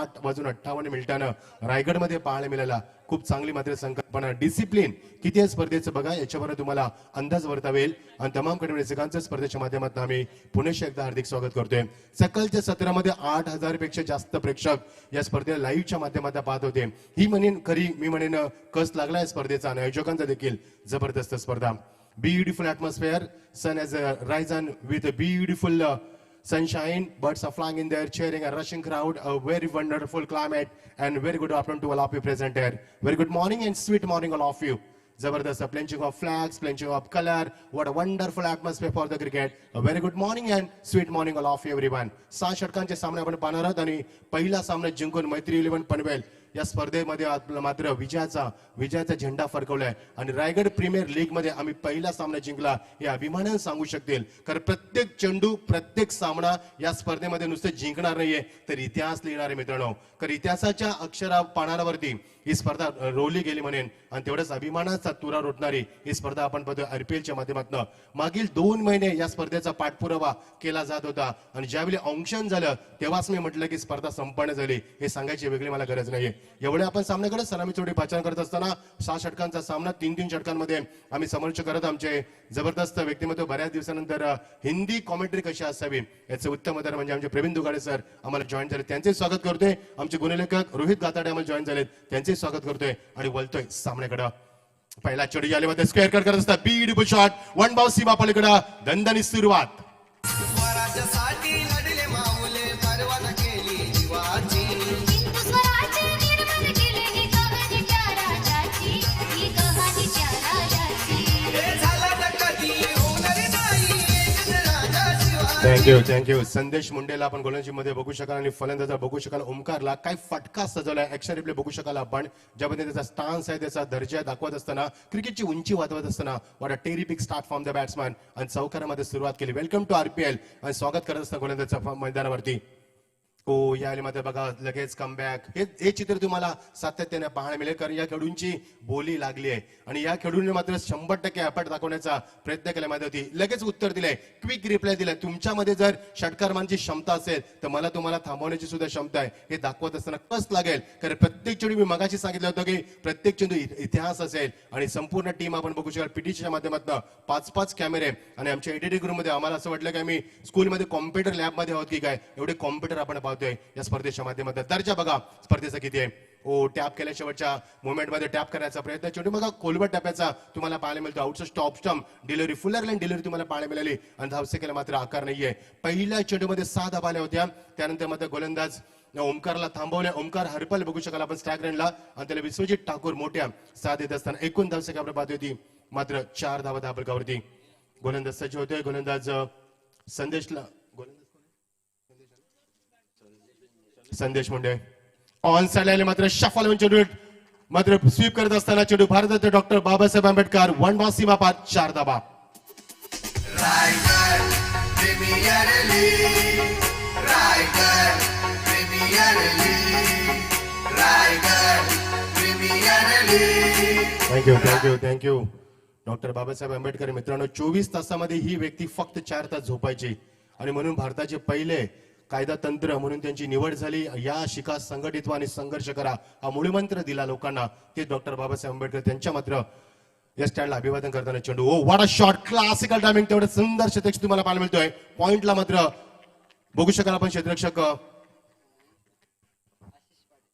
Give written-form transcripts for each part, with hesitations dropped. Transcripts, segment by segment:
8:58 रायगडमध्ये पाहायला मिळाला. खूप चांगली मात्र संकल्पना, डिसिप्लिन किती आहे स्पर्धेचं बघा, याच्यावर तुम्हाला अंदाज वर्तावा येईल. आणि तमाम कडवळीकांचं स्पर्धेच्या माध्यमातून आम्ही पुन्हा एकदा हार्दिक स्वागत करतोय. सकाळच्या सत्रामध्ये 8,000 पेक्षा जास्त प्रेक्षक या स्पर्धेला लाईव्हच्या माध्यमातून पाहत होते. ही म्हणेन खरी मी म्हणेन कस लागलाय स्पर्धेचा आणि आयोजकांचा देखील जबरदस्त स्पर्धा. Beautiful atmosphere, sun has risen with a beautiful sunshine, birds are flying in there, cheering, a rushing crowd, a very wonderful climate, and very good afternoon to all of you present here. Very good morning and sweet morning all of you. Zabardast, plenty of flags, plenty of color. What a wonderful atmosphere for the cricket. A very good morning and sweet morning all of you everyone. 6 षटकांचे सामने आपण पाहणार आहोत आणि पहिला सामना जिंकून मैत्री 11 पनवेल या स्पर्धेमध्ये आपला मात्र विजयाचा झेंडा फडकवलाय. आणि रायगड प्रीमियर लीग मध्ये आम्ही पहिला सामना जिंकला हे अभिमानाने सांगू शकतील. कारण प्रत्येक चेंडू, प्रत्येक सामना या स्पर्धेमध्ये नुसते जिंकणार नाहीये तर इतिहास लिहिणार आहे मित्रांनो. कारण इतिहासाच्या अक्षरा पानावरती ही स्पर्धा रोवली गेली म्हणेन. आणि तेवढंच अभिमानाचा तुरा रोटणारी ही स्पर्धा आपण पाहतोय आरपीएलच्या माध्यमातून. मागील 2 महिने या स्पर्धेचा पाठपुरावा केला जात होता आणि ज्यावेळी ऑंक्शन झालं तेव्हाच मी म्हटलं की स्पर्धा संपन्न झाली. हे सांगायची वेगळी मला गरज नाहीये. एवढे आपण सामन्याकडे सलामी चोटी पाचारण करत असताना 6 षटकांचा सामना 3-3 षटकांमध्ये आम्ही समोरचे करत आमचे जबरदस्त व्यक्तिमत्व बऱ्याच दिवसानंतर हिंदी कॉमेंट्री कशी असावी याचे उत्तम उदाहरण म्हणजे आमचे प्रवीण दुगाडे सर आम्हाला जॉईन झाले. त्यांचे स्वागत करतोय. आमचे गुणलेखक रोहित गाताडे आम्हाला जॉईन झालेत, त्यांचे स्वागत करतोय आणि बोलतोय सामन्याकडे. पहिला चेंडू यालीमध्ये स्क्वेअर कट करत असतात. ब्युटिफुल शॉट, वन बाउंस सीमा पलीकडे दणदणीत सुरुवात. थँक्यू. संदेश मुंडेला आपण गोलंदाजी मध्ये बघू शकाल आणि फलंदाजा बघू शकाल. ओमकारला काय फटका सजवलाय ऍक्शन रिप्ले बघू शकाल आपण, ज्यामध्ये त्याचा स्टान्स आहे, त्याचा दर्जा दाखवत असताना, क्रिकेटची उंची वाढवत असताना what a terrific start from the batsman. आणि चौकारामध्ये सुरुवात केली. वेलकम टू आरपीएल आणि स्वागत करत असताना गोलंदाजाच्या मैदानावरती. ओ यावेळी मात्र बघा लगेच कमबॅक. हे चित्र तुम्हाला सातत्याने पाहायला मिळेल कारण या खेळूंची बोली लागली आहे आणि या खेळूने मात्र 100% एफर्ट दाखवण्याचा प्रयत्न केला माहिती होती. लगेच उत्तर दिलंय, क्विक रिप्लाय दिलाय. तुमच्यामध्ये जर षटकारमानची क्षमता असेल तर मला तुम्हाला थांबवण्याची सुद्धा क्षमता आहे हे दाखवत असताना कस लागेल. कारण प्रत्येक चेंडू मी मगाशी सांगितलं होतं की प्रत्येक चेंडू इतिहास असेल आणि संपूर्ण टीम आपण बघू शकाल. पीटीसीच्या माध्यमातून 5-5 कॅमेरे आणि आमच्या एडिटिंग रूम मध्ये आम्हाला असं वाटलं की आम्ही स्कूलमध्ये कॉम्प्युटर लॅबमध्ये आहोत की काय, एवढे कॉम्प्युटर आपण या स्पर्धेच्या माध्यमातून. दर्जा बघा स्पर्धेचा किती आहे. ओ टॅप केल्या शेवटच्या मुवमेंट मध्ये टॅप करायचा प्रयत्न. शेवटी बघा कोलबट टॅपचा तुम्हाला पाहायला मिळतो. आउटचा स्टॉप stump delivery, fuller line delivery तुम्हाला पाहायला मिळाली आणि धावसेकेला मात्र आकार नाहीये. पहिल्या चेंडूमध्ये 6 धावा आल्या होत्या. त्यानंतर मात्र गोलंदाज ओमकारला थांबवल्या. ओमकार हरपल बघू शकाल आपण स्ट्राईक रेंजला आणि त्याला विश्वजित ठाकूर मोठ्या साथ देत असताना एकूण धावसेका आपण पाहत होती मात्र 4 धावा धाबळकावरती. गोलंदाज सज्ज होतोय. गोलंदाज Sandesh Munde on side line मात्र शफल चेंडू मात्र स्वीप करत असताना चेंडू भारताचे doctor Babasaheb Ambedkar one bounce सीमा पार 4 धावा. Thank you doctor Babasaheb Ambedkar. मित्रांनो 24 तासामध्ये ही व्यक्ती फक्त 4 तास झोपायची आणि म्हणून भारताचे पहिले कायदा तंत्र म्हणून त्यांची निवड झाली. या शिका संघटित आणि संघर्ष करा हा मूळमंत्र दिला लोकांना ते डॉक्टर बाबासाहेब आंबेडकर. त्यांच्या मात्र या स्टँडला अभिवादन करताना चेंडू oh what a shot, classical timing. तेवढं सुंदर शतक तुम्हाला पाहायला मिळतोय. पॉइंटला मात्र बघू शकाल आपण क्षेत्ररक्षक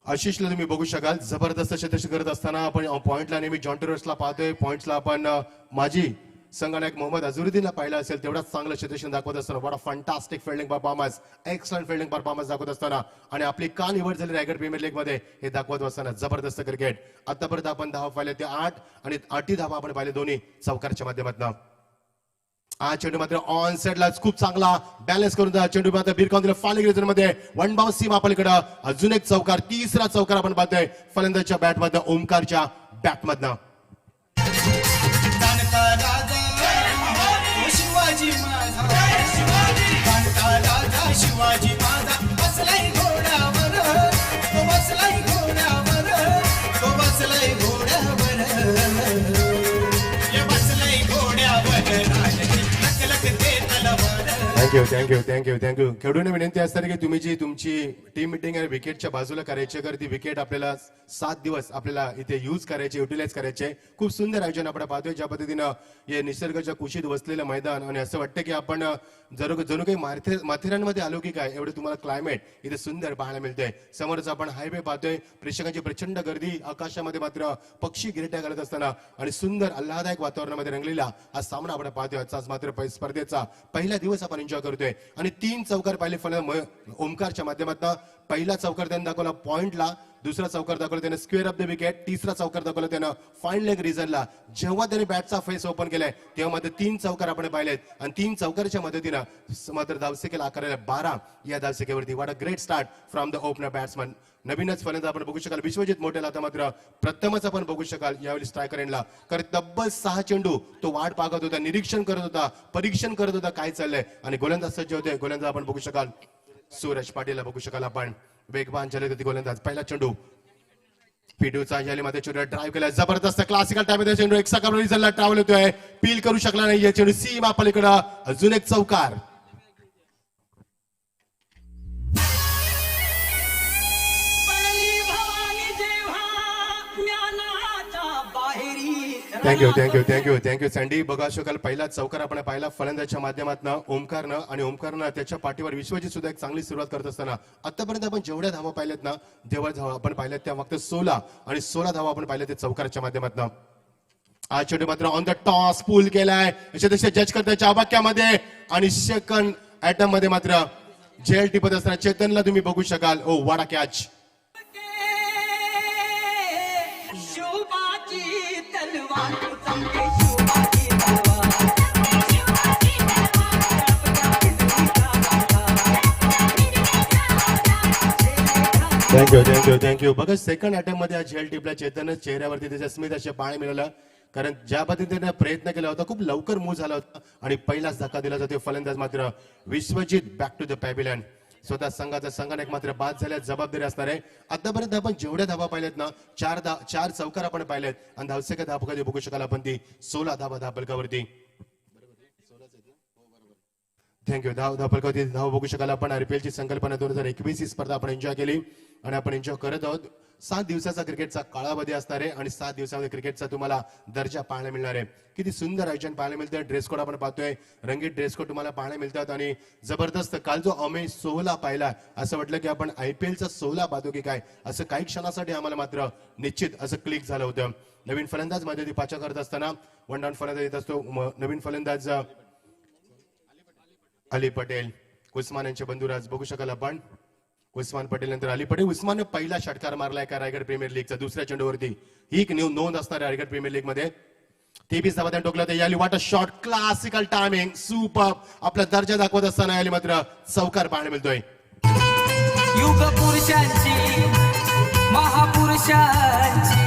आशिषला तुम्ही बघू शकाल. जबरदस्त क्षेत्ररक्षक करत असताना आपण पॉइंटला नेहमी जॉन टेरर्सला पाहतोय. पॉइंटला आपण माजी संघनायक मोहम्मद अझरुद्दीनला पाहिलं असेल तेवढाच चांगलं क्षेत्ररक्षण दाखवत असताना what a fantastic fielding performance, excellent fielding performance दाखवत असताना आणि आपली का निवड झाली रायगड प्रीमियर लीग मध्ये हे दाखवत असताना जबरदस्त क्रिकेट. आतापर्यंत आपण धावा पाहिले ते 8 आणि 8 धावा आपण पाहिले दोन्ही चौकारच्या माध्यमातून. हा चेंडू मात्र ऑन साइडला खूप चांगला बॅलन्स करून चेंडू मात्र बिरकावून दिला फालिग्रेजर मध्ये. वन बाउंस सीमा आपल्याकडे अजून एक चौकार, तिसरा चौकार आपण पाहतोय फलंदाजच्या बॅट मध्ये ओमकारच्या बॅट मधनं. शिवाजी माझा बसलाय घोड्यावर, तो बसलाय घोड्यावर, तो बसलाय घोड्यावर, बसलाय घोड्यावर, लक लक ते तलवार. थँक्यू. खेळून विनंती असणार की तुम्ही जी तुमची टीम मिटिंग आहे विकेटच्या बाजूला करायची आहे, ती विकेट आपल्याला 7 दिवस आपल्याला इथे युज करायचे, युटिलाइज करायचे. खूप सुंदर आयोजन आपण पाहतोय, ज्या पद्धतीनं हे निसर्गाच्या कुशीत वसलेलं मैदान आणि असं वाटतं की आपण जणू काही माथेरानमध्ये आलो की काय, एवढं तुम्हाला क्लायमेट इथे सुंदर पाहायला मिळतंय. समोरच आपण हायवे पाहतोय, प्रेक्षकांची प्रचंड गर्दी, आकाशामध्ये मात्र पक्षी गिरट्या घालत असताना आणि सुंदर आल्हादायक वातावरणामध्ये रंगलेला हा सामना आपण पाहतोय. आजचा मात्र स्पर्धेचा पहिला दिवस आपण एन्जॉय करतोय आणि 3 चौकार पाहिले ओमकारच्या माध्यमातून. पहिला चौकार त्याने दाखवला पॉइंटला, दुसरा चौकार दाखवला त्याने स्क्वेअर ऑफ द विकेट, तिसरा चौकार दाखवला त्यानं फाईन लेग रिझनला. जेव्हा त्याने बॅटचा फेस ओपन केलाय तेव्हा मात्र 3 चौकार आपण पाहिलेत आणि 3 चौकारच्या मदतीनं मात्र धावसंख्येला आकारलेला 12 या धावसंख्येवरती. What a great start from the opener batsman. नवीनच फलंदाज आपण बघू शकाल विश्वजित मोठेला, आता मात्र प्रथमच आपण बघू शकाल यावेळी स्ट्रायकर एंडला. कारण तब्बल 6 चेंडू तो वाट पाहत होता, निरीक्षण करत होता, परीक्षण करत होता काय चाललंय आणि गोलंदाज सज्ज होते. गोलंदाज आपण बघू शकाल सूरज पाटीलला बघू शकाल आपण, वेगवान जलदगती गोलंदाज. पहिला चेंडू पिडूचा मध्ये चेंडू ड्राईव्ह केला, जबरदस्त क्लासिकल टाइम मध्ये चेंडू एक्स्ट्रा करून रिझल्टला ट्रॅव्हल होतोय, पील करू शकला नाही या चेंडू सीमा पलीकडे. अजून एक चौकार. Thank you sandy. बघा शकाल पहिला चौकार आपण पाहिला फलंदाजच्या माध्यमातून ओमकारनं त्याच्या पाठीवर विश्वजित सुद्धा एक चांगली सुरुवात करत असताना आतापर्यंत आपण जेवढ्या धावा पाहिल्यात ना, जेव्हा धावा आपण पाहिल्यात त्या फक्त 16 धावा आपण पाहिल्या ते चौकाराच्या माध्यमातून. आज चेंडू मात्र ऑन द टॉस पूल केलाय असे जज करताय चाबाक्यामध्ये आणि सेकंड अटॅम्प मध्ये मात्र झेल टिपत असताना चेतनला तुम्ही बघू शकाल. ओ वाडा कॅच. थँक्यू. बघा सेकंड अटॅम्प मध्ये हा झेल टिपला चेतन, चेहऱ्यावरती त्याच्या स्मित असे पाणी मिळालं, कारण ज्या पद्धतीने प्रयत्न केला होता खूप लवकर मूव्ह झाला होता आणि पहिलाच धक्का दिला जातो. फलंदाज मात्र Vishwajit back to the pavilion. स्वतः संघाचा मात्र बाद झाल्यास जबाबदारी असणार आहे. आतापर्यंत आपण जेवढ्या धावा पाहिल्यात ना, 4 चौकार आपण पाहिलेत आणि धावसंख्या धावपकाची बघू शकाल आपण ती 16 धावा धावपलकावरती. थँक्यू. धावपलकावरती धाव बघू शकाल आपण. IPL ची संकल्पना 2021 ही स्पर्धा आपण एन्जॉय केली आणि आपण एन्जॉय करत आहोत. 7 दिवसाचा क्रिकेटचा काळावधी असणार आहे आणि 7 दिवसामध्ये क्रिकेटचा तुम्हाला दर्जा पाहायला मिळणार आहे. किती सुंदर आयोजन पाहायला मिळतं. ड्रेस कोड आपण पाहतोय, रंगीत ड्रेस कोड तुम्हाला पाहायला मिळतात आणि जबरदस्त. काल जो आम्ही 16 पाहिला असं वाटलं की आपण IPLचा 16 पाहतो की काय, असं काही क्षणासाठी आम्हाला मात्र निश्चित असं क्लिक झालं होतं. नवीन फलंदाज मध्ये ती पाचा करत असताना वन डाऊन फलंदाज येत असतो. नवीन फलंदाज अली पटेल, उस्मान यांचे बंधुराज बघू शकाल आपण. उस्मान पटेल नंतर अली पटेल. उस्मानने पहिला षटकार मारलाय का रायगड प्रीमियर लीगचा दुसऱ्या चेंडूवरती. ही एक नोंद असणार आहे रायगड प्रीमियर लीग मध्ये. 23 धावा त्याने टोकला. याली वाट शॉट, क्लासिकल टायमिंग, सुपर. आपला दर्जा दाखवत असताना याली मात्र चौकार पाहायला मिळतोय. युग पुरुषांची महापुरुषांची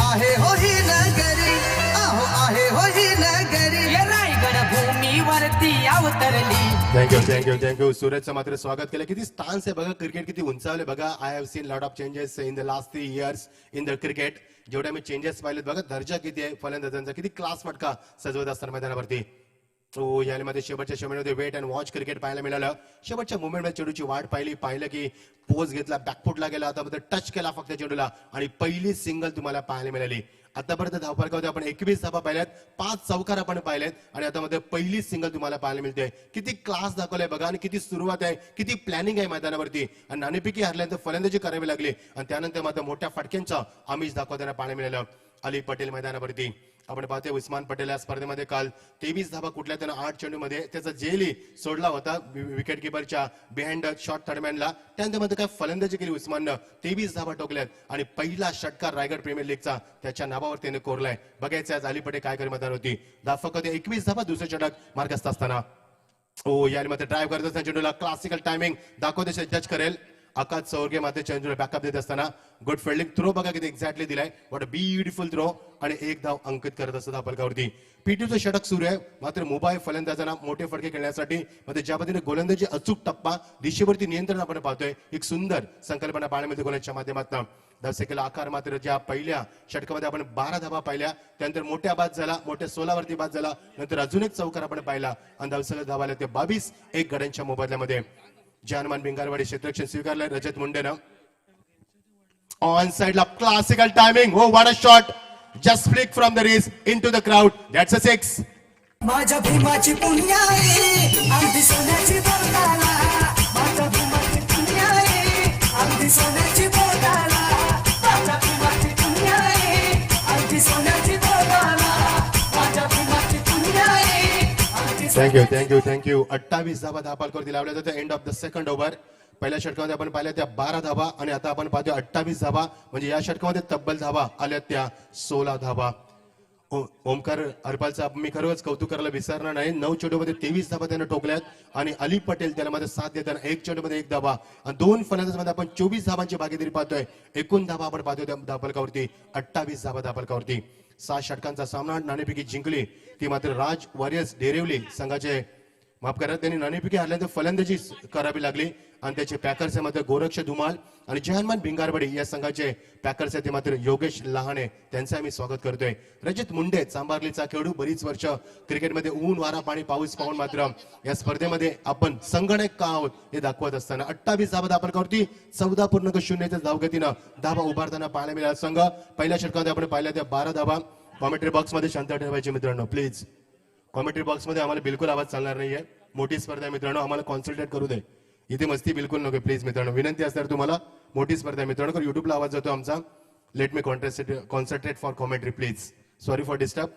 आहे हो ही नगरी, आहो आहे हो ही नगरी. या रायगड भूमीवरती अवतरली. थँक्यू. सूरजचं मात्र स्वागत केलं. किती स्टान्स आहे बघा, क्रिकेट किती उंचावले बघा. I have seen lot of changes in the last 3 years in the cricket. जेवढ्या मी चेंजेस पाहिलेत बघा, दर्जा किती आहे फलंदाजांचा, किती क्लास फटका सजवत असताना मैदानावरती. तो यामध्ये शेवटच्या शेवटमध्ये वेट अँड वॉच क्रिकेट पाहायला मिळालं. शेवटच्या मुवमेंटमध्ये चेंडूची वाट पाहिलं की पोज घेतला, बॅकफुटला गेला, आता टच केला फक्त चेंडूला आणि पहिली सिंगल तुम्हाला पाहायला मिळाली. आतापर्यंत धावफलकामध्ये आपण 21 धावा पाहिल्यात, 5 चौकार आपण पाहिलेत आणि आता मध्ये पहिली सिंगल तुम्हाला पाहायला मिळते. किती क्लास दाखवलाय बघा आणि किती सुरुवात आहे, किती प्लॅनिंग आहे मैदानावरती. आणि नाणेफेकी हरल्यानंतर फलंदाजी करावी लागली आणि त्यानंतर मात्र मोठ्या फटक्यांचा आमिष दाखवताना पाहायला मिळालं. अली पटेल मैदानावरती आपण पाहतोय. उस्मान पटेल या स्पर्धेमध्ये काल 23 धावा कुठल्या त्यानं 8 चेंडूमध्ये त्याचा जेली सोडला होता विकेट किपरच्या बिहाइंड शॉट थर्डमॅनला. त्यानंतर मध्ये काय फलंदाजी केली उस्माननं, 23 धावा टोकल्यात आणि पहिला षटकार रायगड प्रीमियर लीगचा त्याच्या नावावर त्याने कोरलाय. बघायचं आज अली पटेल काय करी मैदान होती. धावफलकामध्ये 21 धावा, दुसरे षटक मार्गस्थ असताना. ओ याने मात्र ड्राईव्ह करत असताना चेंडूला क्लासिकल टायमिंग दाखवते जज करेल आकाश चौरगे मात्र चेंडूला बॅकअप देत असताना गुड फिल्डिंग थ्रो बघा किती एक्झॅक्टली दिलाय. व्हॉट अ ब्युटिफुल थ्रो आणि एक धाव अंकित करत असतात धापलकावरती. पीटीचं षटक सुरू आहे मात्र मुंबई फलंदाजांना मोठे फटके खेळण्यासाठी मध्ये ज्या पद्धतीने गोलंदाजी अचूक टप्पा दिशेवरती नियंत्रण आपण पाहतोय एक सुंदर संकल्पना पाहायला मिळते गोलंदाजीच्या माध्यमातून. धावसंख्येला आकार मात्र ज्या पहिल्या षटकामध्ये आपण 12 धावा पाहिल्या त्यानंतर मोठ्या बाद झाला मोठ्या 16 वरती बाद झाला नंतर अजून एक चौकार आपण पाहिला आणि धावसंख्या धावाला ते 22 एक गड्यांच्या मोबदल्यामध्ये. जानमान भिंगारवाडी क्षेत्ररक्षण स्वीकारलंय रजत मुंडेनं. ऑन साइडला क्लासिकल टायमिंग. हो what a shot just flick from the race into the crowd. That's a 6. माझ्या भीमाची पुण्याई अगदी सोन्याची बोटाला. माझ्या भीमाची पुण्याई अगदी सोन्याची बोटाला. माझ्या भीमाची पुण्याई अगदी सोन्याची बोटाला. माझ्या भीमाची पुण्याई अगदी थँक्यू 28 धावा धापालकरती लावल्या जातात. End of the second over. पहिल्या षटकामध्ये आपण पाहिल्या त्या 12 धावा आणि आता आपण पाहतोय 28 धावा म्हणजे या षटकामध्ये तब्बल धावा आल्या त्या 16 धावा. ओमकार हरपालचं मी खरंच कौतुक करायला विसरणार नाही. 9 चेंडूमध्ये 23 धावा त्यानं ठोकल्यात आणि अली पटेल त्याला मध्ये साथ देताना 1 चेंडूमध्ये 1 धावा आणि 2 फलंदाजांमध्ये आपण 24 धावांची भागीदारी पाहतोय. एकूण धावा आपण पाहतोय त्या धापलकावरती 28 धावा धापलकावरती. 6 षटकांचा सामना नाणेफेकी जिंकली ती मात्र राज वॉरियर्स डेरिवली संघाचे माफ करा त्यांनी नाणेफेकी हरल्यानंतर फलंदाजी करावी लागली आणि त्याचे पॅकर्स मध्ये गोरक्ष धुमाल आणि जहानमान भिंगारवाडी या संघाचे पॅकर्स ते मात्र योगेश लहाने त्यांचं आम्ही स्वागत करतोय. रजत मुंडे चांबारलीचा खेळाडू बरीच वर्ष क्रिकेटमध्ये ऊन वारा पाणी पाऊस पाहून मात्र या स्पर्धेमध्ये आपण संगणक का आहोत हे दाखवत असताना 28 धावा धापलकावरती 14.0 धावगतीनं धावा उभारताना पाहायला मिळाला संघ. पहिल्या षटकामध्ये आपण पाहिल्या त्या 12 धावा. कॉमेंट्री बॉक्स मध्ये शांत ठेवायचे मित्रांनो प्लीज. कॉमेंट्री बॉक्स मध्ये आम्हाला बिलकुल आवाज चालणार नाहीये. मोठी स्पर्धा आहे मित्रांनो आम्हाला कॉन्सन्ट्रेट करू दे. इथे मस्ती बिलकुल नको प्लीज मित्रांनो. विनंती असणार तुम्हाला मोठी स्पर्धा आहे मित्रांनो. युट्यूबला आवाज जातो आमचा. Let me concentrate for commentary please. Sorry for disturb.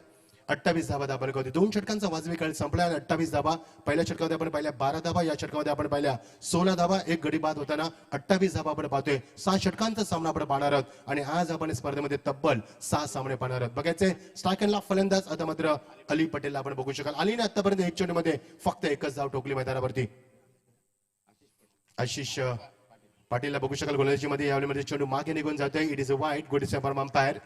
28 धावा धापलक होती. 2 षटकांचा वाजवी काळ संपला. 28 धावा पहिल्या षटकामध्ये आपण पाहिल्या 12 धावा या षटकामध्ये आपण पाहिल्या 16 धावा. एक गडी बाद होताना 28 धावा आपण पाहतोय. 6 षटकांचा सामना आपण पाहणार आहोत आणि आज आपण स्पर्धेमध्ये तब्बल 6 सामने पाहणार आहोत. बघायचे स्टार्कनला फलंदाज आता मात्र अली पटेलला आपण बघू शकाल. अलीने आतापर्यंत 1 चेंडूमध्ये फक्त एकच धाव ठोकली मैदानावरती. आशिष पाटीलला बघू शकाल गोलंदाजीमध्ये यावेळी चेंडू मागे निघून जातोय. It is a wide good from umpire.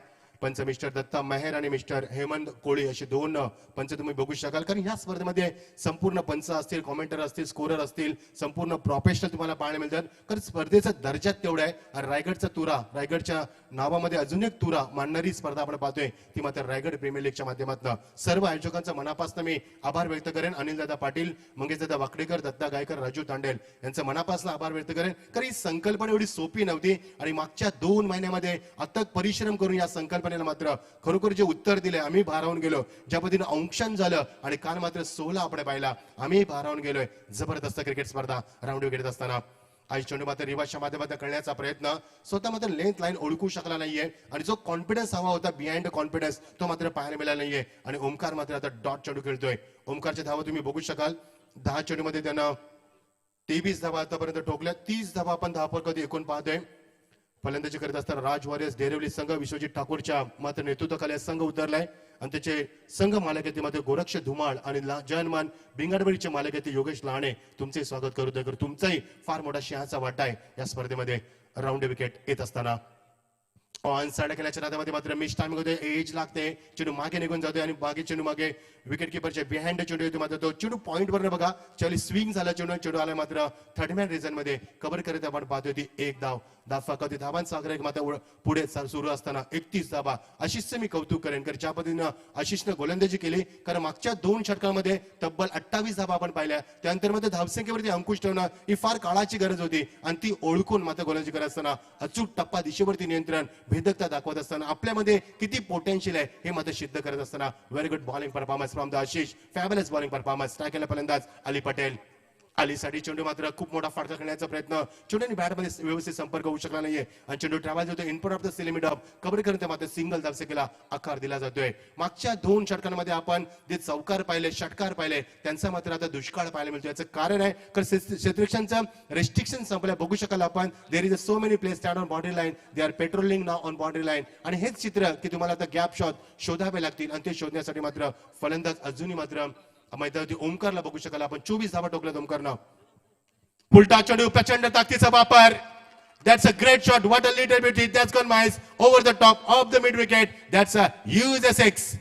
पंच मिस्टर दत्ता मेहर आणि मिस्टर हेमंत कोळी असे 2 पंच तुम्ही बघू शकाल. कारण या स्पर्धेमध्ये संपूर्ण पंच असतील कॉमेंटर असतील स्कोरर असतील संपूर्ण प्रोफेशनल तुम्हाला पाहायला मिळतात. कारण स्पर्धेचा दर्जा तेवढा आहे. आणि रायगडचा तुरा रायगडच्या नावामध्ये अजून एक तुरा मांडणारी स्पर्धा आपण पाहतोय ती मात्र रायगड प्रीमियर लीगच्या माध्यमातून. सर्व आयोजकांचा मनापासून मी आभार व्यक्त करेन. अनिलदादा पाटील मंगेशदादा वाकडेकर दत्ता गायकर राजू तांडेल यांचा मनापासून आभार व्यक्त करेन. कारण ही संकल्पना एवढी सोपी नव्हती आणि मागच्या 2 महिन्यामध्ये अथक परिश्रम करून या संकल्पना मात्र खरोखर जे उत्तर दिले आम्ही भारावून गेलो. ज्या पद्धतीने औक्षण झालं आणि काल मात्र 16 आपण पाहिला आम्ही भारावून गेलोय. जबरदस्त क्रिकेट स्पर्धा राऊंड विकेट असताना आज चेंडू मात्र रिवाजच्या माध्यमातून करण्याचा प्रयत्न स्वतः मात्र लेंथ लाईन ओळखू शकला नाहीये आणि जो कॉन्फिडन्स हवा होता बिहाइंड द कॉन्फिडन्स तो मात्र पाहायला मिळाला नाहीये. आणि ओमकार मात्र आता डॉट चेंडू खेळतोय. ओमकारच्या धावा तुम्ही बघू शकाल. 10 चेंडूमध्ये त्यानं 23 धावा आतापर्यंत ठोकल्या. 30 धावा आपण धावपळकवरती एकूण पाहतोय. फलंदाजी करत असताना राज वॉरियर्स डेरिवली संघ विश्वजित ठाकूरच्या मात्र नेतृत्वाखाली संघ उतरलाय आणि त्याचे संघ मालक आहेत मात्र गोरक्ष धुमाळ आणि जहानमान भिंगारवाडीचे मालक आहेत योगेश लहाने तुमचे स्वागत करतोय. तुमचाही फार मोठा सिंहाचा वाटा आहे या स्पर्धेमध्ये राऊंड विकेट येत असताना. ऑन साइड खेळाच्या नादामध्ये मात्र मिस टाइमिंग होते. एज लागते. चेंडू मागे निघून जातोय आणि मागे चेंडू मागे विकेट किपरच्या बिहाइंड चेंडू येतो मात्र तो चेंडू पॉईंट वर बघा चली स्विंग झाला चेंडू आला मात्र थर्ड मॅन रिझन मध्ये कव्हर करत आपण पाहतोय ती 1 धाव. धाफा धावांचा आग्रह मात्र पुढे सुरू असताना 31 धावा. आशिषचं मी कौतुक करेन कारण ज्या पद्धतीनं आशिषनं गोलंदाजी केली. कारण मागच्या 2 षटकांमध्ये तब्बल 28 धावा आपण पाहिल्या. त्यानंतर मध्ये धावसंख्येवरती अंकुश ठेवणं ही फार काळाची गरज होती आणि ती ओळखून मात्र गोलंदाजी करत असताना अचूक टप्पा दिशेवरती नियंत्रण भेदकता दाखवत असताना आपल्यामध्ये किती पोटेन्शियल आहे हे मात्र सिद्ध करत असताना very good bowling performance from the Ashish. Fabulous bowling performance. स्ट्रायकरला फलंदाज अली पटेल. अलीसाठी चेंडू मात्र खूप मोठा फटका खेळण्याचा प्रयत्न. चेंडूने बॅटमध्ये व्यवस्थित संपर्क होऊ शकला नाहीये आणि चेंडू ट्रॅव्हल होतो इन ऑफ द सिलिमिट ऑफ कव्हर करून मात्र सिंगल धावसंख्येला आकार दिला जातोय. मागच्या 2 षटकांमध्ये आपण जे चौकार पाहिले षटकार पाहिले त्यांचा मात्र आता दुष्काळ पाहायला मिळतो. याचं कारण आहे कारण क्षेत्ररक्षणचं रेस्ट्रिक्शन संपल्या बघू शकाल आपण. There is so many place stand on boundary line. They are patrolling now on boundary line आणि हेच चित्र की तुम्हाला आता गॅप शॉट शोधावे लागतील आणि ते शोधण्यासाठी मात्र फलंदाज अजूनही मात्र मैदानावरती ओमकारला बघू शकाल आपण. 24 धावा ठोकल्यात ओमकारनं. उलटा चेंडू प्रचंड ताकदीचा वापर That's a great shot. What a little bit hit. That's gone miles over the top of the mid wicket. That's a huge six.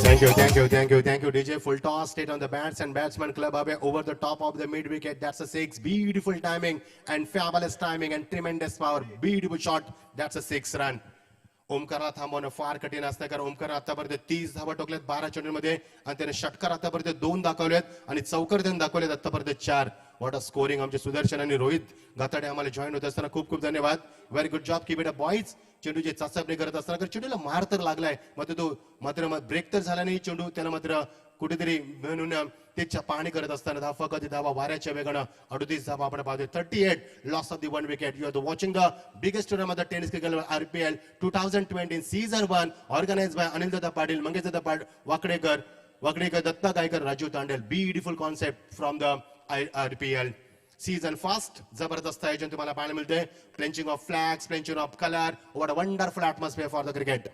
Thank you. DJ full toss straight on the bats and batsman club away over the top of the mid wicket. That's a six. Beautiful timing and fabulous timing and tremendous power. Beautiful shot. That's a 6 run. ओमकारला थांबवणं फार कठीण असतं कारण ओमकार आतापर्यंत 30 धावा टोकल्यात 12 चेंडूंमध्ये आणि त्याने षटकार आतापर्यंत 2 दाखवलेत आणि चौकार त्यांनी दाखवलेत आतापर्यंत 4. What a scoring. आमचे सुदर्शन आणि रोहित गाताडे आम्हाला जॉईन होत असताना खूप खूप धन्यवाद. Very good job. Keep it up boys. चेंडूची चाचपणी करत असताना चेंडूला मार तर लागलाय मात्र ब्रेक तर झाला नाही चेंडू. त्याला मात्र कुठेतरी म्हणून ते पाहणी करत असताना धावा वाऱ्याच्या वेगानं 38 धावा आपण पाहतोय. 38 loss of the 1 wicket. You are watching the biggest tournament of tennis cricket RPL 2020 season 1 organised by Anil Dada Patil, Mangesh Dada Wakadekar, Datta Gaykar, Raju Tandel. Beautiful concept from the RPL season. Fast जबरदस्त आयोजन तुम्हाला पाहायला मिळते. प्लेंचिंग ऑफ फ्लॅग्स, प्लेंचिंग of colour. What a wonderful atmosphere for the cricket.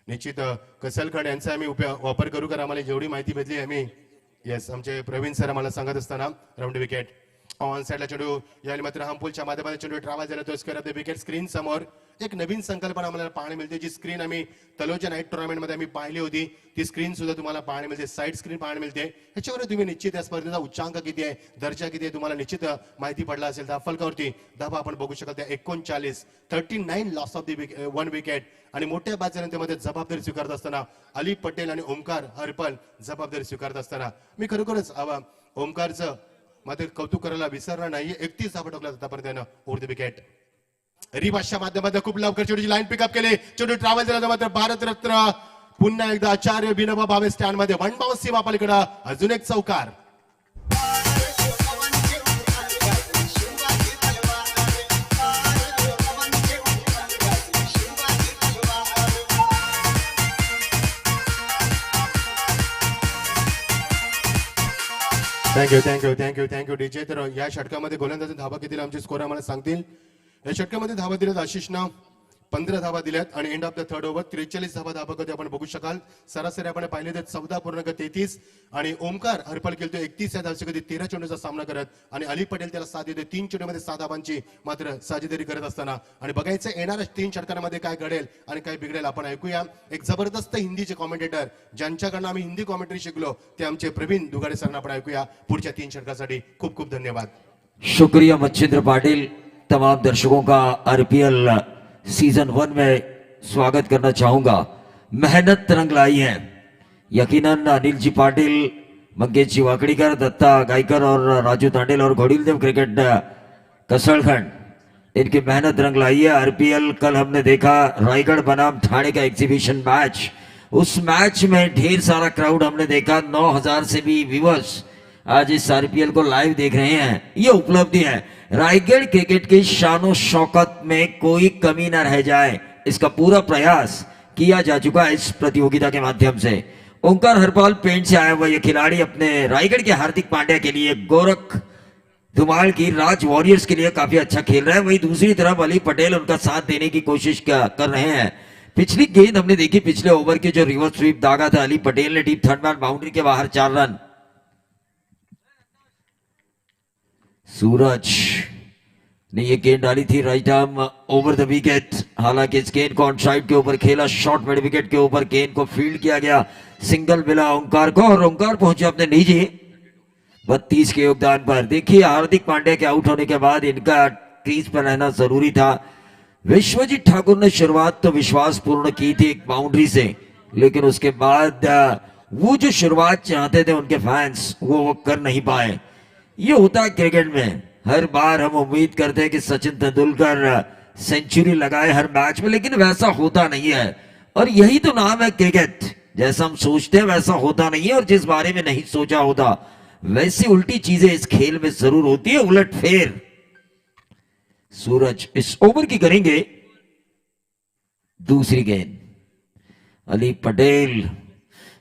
निश्चित कसलखंड यांचा आम्ही वापर करू कारण आम्हाला जेवढी माहिती भेटली आम्ही येस आमचे प्रवीण सर आम्हाला सांगत असताना. राऊंड विकेट ऑन साइडला चेंडू यावेळी मात्र हमपूलच्या माध्यमातून चेंडू ट्रॅव्हल झाला. तो square of the wicket. Screen समोर एक नवीन संकल्पना आम्हाला पाहायला मिळते. जी स्क्रीन आम्ही तलोजा नाईट टुर्नामेंट मध्ये आम्ही पाहिली होती ती स्क्रीन सुद्धा तुम्हाला पाहायला मिळते. साईड स्क्रीन पाहायला मिळते. ह्याच्यावर तुम्ही निश्चित या स्पर्धेचा उच्चांक किती आहे, दर्जा किती आहे तुम्हाला निश्चित माहिती पडला असेल. त्या फलकावरती धावा आपण बघू शकाल. त्या 39 39 लॉस ऑफ द 1 विकेट. आणि मोठ्या बादशांमध्ये जबाबदारी स्वीकारत असताना अली पटेल आणि ओमकार हरपल जबाबदारी स्वीकारत असताना मी खरोखरच ओमकारचं मात्र कौतुक करायला विसरणार नाहीये. 31 धावा टाकला आतापर्यंत ओव्हर द विकेट. रिबासच्या माध्यमातून खूप लवकर चेंडूची लाईन पिकअप केली. चेंडू ट्रॅव्हल झाला मात्र भारतरत्न पुन्हा एकदा आचार्य विनोबा भावे स्टँड मध्ये 1 बाउन्स सीमा पलीकडे अजून एक चौकार. Thank you DJ. तर या षटकामध्ये गोलंदाजी धावा किती आमचे स्कोर आम्हाला सांगतील. या षटकामध्ये धावा दिल्यात आशिषनं 15 धावा दिल्यात आणि end of the third over 43 धावा कधी आपण बघू शकाल. सरासरी आपण पाहिले तर 14.33 आणि ओमकार हरपल केलतो 31 या धावसकधी 13 चेंडूचा सामना करत आणि अली पटेल त्याला साथ देते 3 चेंडूमध्ये 6 धावांची मात्र साजेदारी करत असताना. आणि बघायचं येणाऱ्या 3 षटकांमध्ये काय घडेल आणि काय बिघडेल आपण ऐकूया. एक जबरदस्त हिंदीचे कॉमेंटेटर ज्यांच्याकडनं आम्ही हिंदी कॉमेंट्री शिकलो ते आमचे प्रवीण दुगाडे सरांना आपण ऐकूया पुढच्या 3 षटकासाठी. खूप खूप धन्यवाद. शुक्रिया मच्छिंद्र पाटिल. तमाम दर्शकों का RPL सीजन 1 में स्वागत करना चाहूंगा. मेहनत रंग लाई है. यकीनन अनिल जी पाटिल, मंगेश जी वाकड़ीकर, दत्ता गायकर और राजू तांडेल और घोड़ीलदेव क्रिकेट कसलखंड, इनकी मेहनत रंग लाई है. RPL कल हमने देखा रायगढ़ बनाम ठाणे का एग्जीबिशन मैच. उस मैच में ढेर सारा क्राउड हमने देखा. 9000 से भी व्यूअर्स आज इस RPL को लाइव देख रहे हैं. ये उपलब्धि है. रायगढ़ क्रिकेट की शानो शौकत में कोई कमी न रह जाए, इसका पूरा प्रयास किया जा चुका है इस प्रतियोगिता के माध्यम से. ओंकार हरपाल पेंट से आया हुआ ये खिलाड़ी अपने रायगढ़ के हार्दिक पांड्या के लिए, गोरख धुमाल की राज वॉरियर्स के लिए काफी अच्छा खेल रहा है. वहीं दूसरी तरफ अली पटेल उनका साथ देने की कोशिश कर रहे हैं. पिछली गेंद हमने देखी, पिछले ओवर के जो रिवर्स स्वीप दागा था अली पटेल ने, डीप थर्ड मैन बाउंड्री के बाहर 4 रन. सूरज ने ये गेंद डाली थी right arm over the wicket. हालांकि इस गेंद को ऑन साइड के ऊपर खेला, शॉर्ट मिड विकेट के ऊपर गेंद को फील्ड किया गया. सिंगल मिला ओंकार को और ओंकार पहुंचे अपने निजी 32 के योगदान पर. देखिए हार्दिक पांड्या के आउट होने के बाद इनका क्रीज पर रहना जरूरी था. विश्वजीत ठाकुर ने शुरुआत तो विश्वासपूर्ण की थी एक बाउंड्री से, लेकिन उसके बाद वो जो शुरुआत चाहते थे उनके फैंस वो कर नहीं पाए. ये होता है क्रिकेट में. हर बार हम उम्मीद करते हैं कि सचिन तेंदुलकर सेंचुरी लगाए हर मैच में, लेकिन वैसा होता नहीं है. और यही तो नाम है क्रिकेट. जैसा हम सोचते हैं वैसा होता नहीं है, और जिस बारे में नहीं सोचा होता वैसी उल्टी चीजें इस खेल में जरूर होती है, उलट फेर. सूरज इस ओवर की करेंगे दूसरी गेंद. अली पटेल,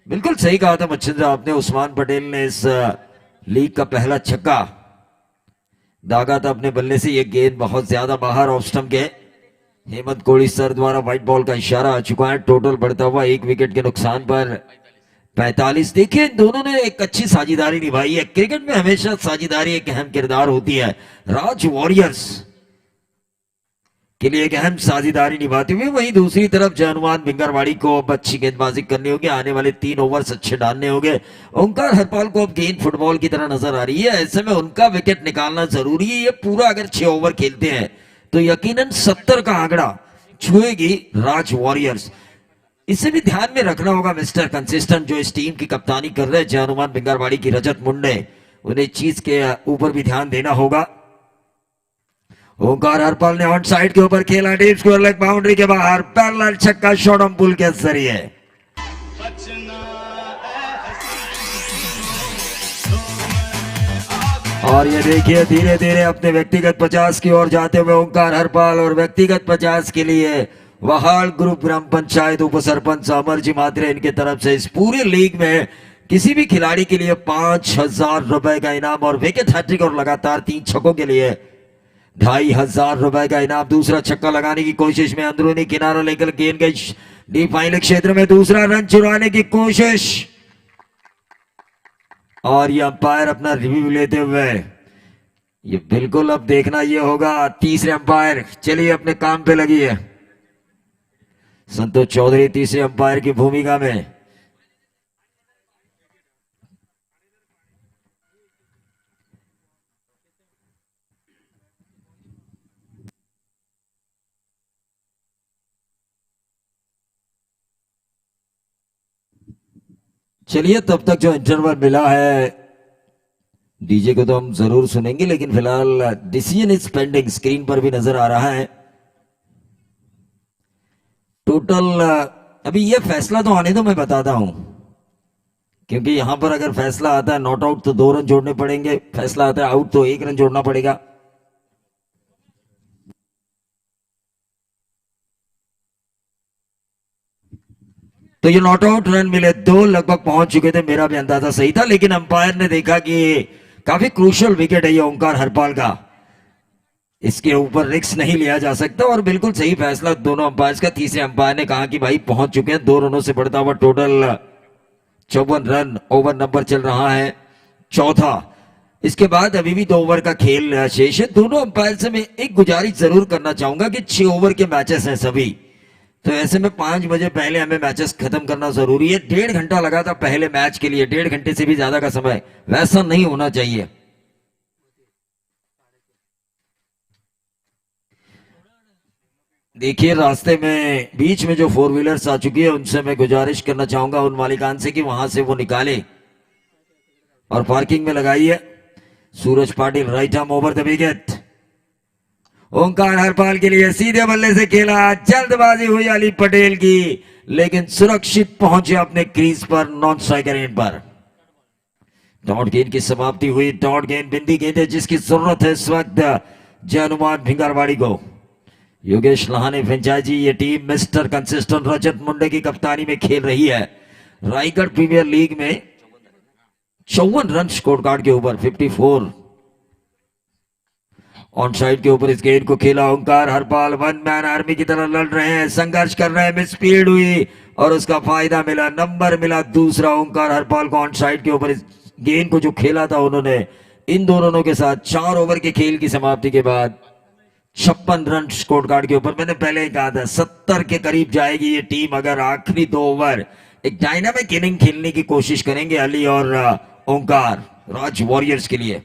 बिल्कुल सही कहा था मच्छिंद्र आपने. उस्मान पटेल ने इस लीग का पहला छक्का दागा था अपने बल्ले से. ये गेंद बहुत ज्यादा बाहर ऑफ स्टंप के. हेमंत कोहली सर द्वारा व्हाइट बॉल का इशारा आ चुका है। टोटल बढ़ता हुआ 1 विकेट के नुकसान पर 45। देखिए दोनों ने एक अच्छी साझेदारी निभाई है। क्रिकेट में हमेशा साझेदारी एक अहम किरदार होती है। राज वॉरियर्स के लिए एक अहम साझेदारी निभाते हुए वहीं दूसरी तरफ जयनुमान भिंगरवाड़ी को अब अच्छी गेंदबाजी करनी होगी। आने वाले 3 ओवर्स अच्छे डालने होंगे। ओंकार हरपाल को अब गेंद फुटबॉल की तरह नजर आ रही है। ऐसे में उनका विकेट निकालना जरूरी है। ये पूरा अगर 6 ओवर खेलते हैं तो यकीनन 70 का आंकड़ा छुएगी राज वॉरियर्स। इसे भी ध्यान में रखना होगा मिस्टर कंसिस्टेंट जो इस टीम की कप्तानी कर रहे हैं जयनुमान भिंगरवाड़ी की रजत मुंडे। उन्हें चीज के ऊपर भी ध्यान देना होगा। ओंकार हरपाल ने ऑन साइड के ऊपर खेला। डीप स्क्वायर लेग बाउंड्री के बाहर पैरेलल छक्का शॉट ऑन पुल के जरिए। और ये देखिए धीरे धीरे अपने व्यक्तिगत 50 की ओर जाते हुए ओंकार हरपाल और व्यक्तिगत 50 के लिए वहाल ग्रुप ग्राम पंचायत उप सरपंच अमरजी मात्रे इनके तरफ से इस पूरे लीग में किसी भी खिलाड़ी के लिए 5,000 रुपए का इनाम और विकेट हैट्रिक और लगातार 3 छक्कों के लिए 2,500 रुपए का इनाम। दूसरा छक्का लगाने की कोशिश में अंदरूनी किनारा लेकर गेंद गई डीप फाइनल क्षेत्र में। दूसरा रन चुराने की कोशिश और ये अंपायर अपना रिव्यू लेते हुए ये बिल्कुल अब देखना ये होगा। तीसरे अंपायर चलिए अपने काम पे लगी है। संतोष चौधरी तीसरे अंपायर की भूमिका में। चलिए तब तक जो इंटरवल मिला है डीजे को तो हम जरूर सुनेंगे लेकिन फिलहाल डिसीजन इज पेंडिंग स्क्रीन पर भी नजर आ रहा है। टोटल अभी ये फैसला तो आने दो मैं बताता हूं क्योंकि यहां पर अगर फैसला आता है नॉट आउट तो 2 रन जोड़ने पड़ेंगे। फैसला आता है आउट तो 1 रन जोड़ना पड़ेगा। तो ये नॉट आउट रन मिले 2 लगभग पहुंच चुके थे। मेरा भी अंदाजा सही था लेकिन अंपायर ने देखा कि काफी क्रूशियल विकेट है ये ओंकार हरपाल का। इसके ऊपर रिस्क नहीं लिया जा सकता और बिल्कुल सही फैसला दोनों अंपायर का। तीसरे अंपायर ने कहा कि भाई पहुंच चुके हैं। 2 रनों से बढ़ता हुआ टोटल 54 रन। ओवर नंबर चल रहा है चौथा। इसके बाद अभी भी 2 ओवर का खेल शेष है। दोनों अंपायर से मैं एक गुजारिश जरूर करना चाहूंगा कि 6 ओवर के मैचेस हैं सभी, तो ऐसे में 5 बजे पहले हमें मैचेस खत्म करना जरूरी है। 1.5 घंटा लगा था पहले मैच के लिए, 1.5 घंटे से भी ज्यादा का समय वैसा नहीं होना चाहिए। देखिए रास्ते में बीच में जो 4 व्हीलर्स आ चुकी है उनसे मैं गुजारिश करना चाहूंगा उन मालिकान से कि वहां से वो निकाले और पार्किंग में लगाइए। Suraj Patil right arm over the wicket. Omkar Harpal के लिए सीधे बल्ले से खेला। जल्दबाजी हुई अली पटेल की लेकिन सुरक्षित पहुंचे अपने क्रीज पर नॉन स्ट्राइकर एंड पर। डॉट गेंद की समाप्ति हुई। डॉट गेंद बिंदी गेंद है जिसकी जरूरत है इस वक्त जयनुमान भिंगरवाड़ी को। योगेश लहाने फ्रेंचाइजी ये टीम मिस्टर कंसिस्टेंट रजत मुंडे की कप्तानी में खेल रही है। रायगढ़ प्रीमियर लीग में 54 रन स्कोर कार्ड के ऊपर 54 ऑन साइड के ऊपर इस गेंद को खेला ओंकार हरपाल। 1 मैन आर्मी की तरह लड़ रहे हैं, संघर्ष कर रहे हैं। मिस स्पीड हुई और उसका फायदा मिला, नंबर मिला दूसरा ओंकार हरपाल को। ऑन साइड के ऊपर इस गेंद को जो खेला था उन्होंने इन दोनों रनों के साथ 4 ओवर के खेल की समाप्ति के बाद 56 रन स्कोर कार्ड के ऊपर। मैंने पहले ही कहा था 70 के करीब जाएगी ये टीम अगर आखिरी 2 ओवर एक डायनामिक इनिंग खेलने की कोशिश करेंगे अली और ओंकार राज वॉरियर्स के लिए।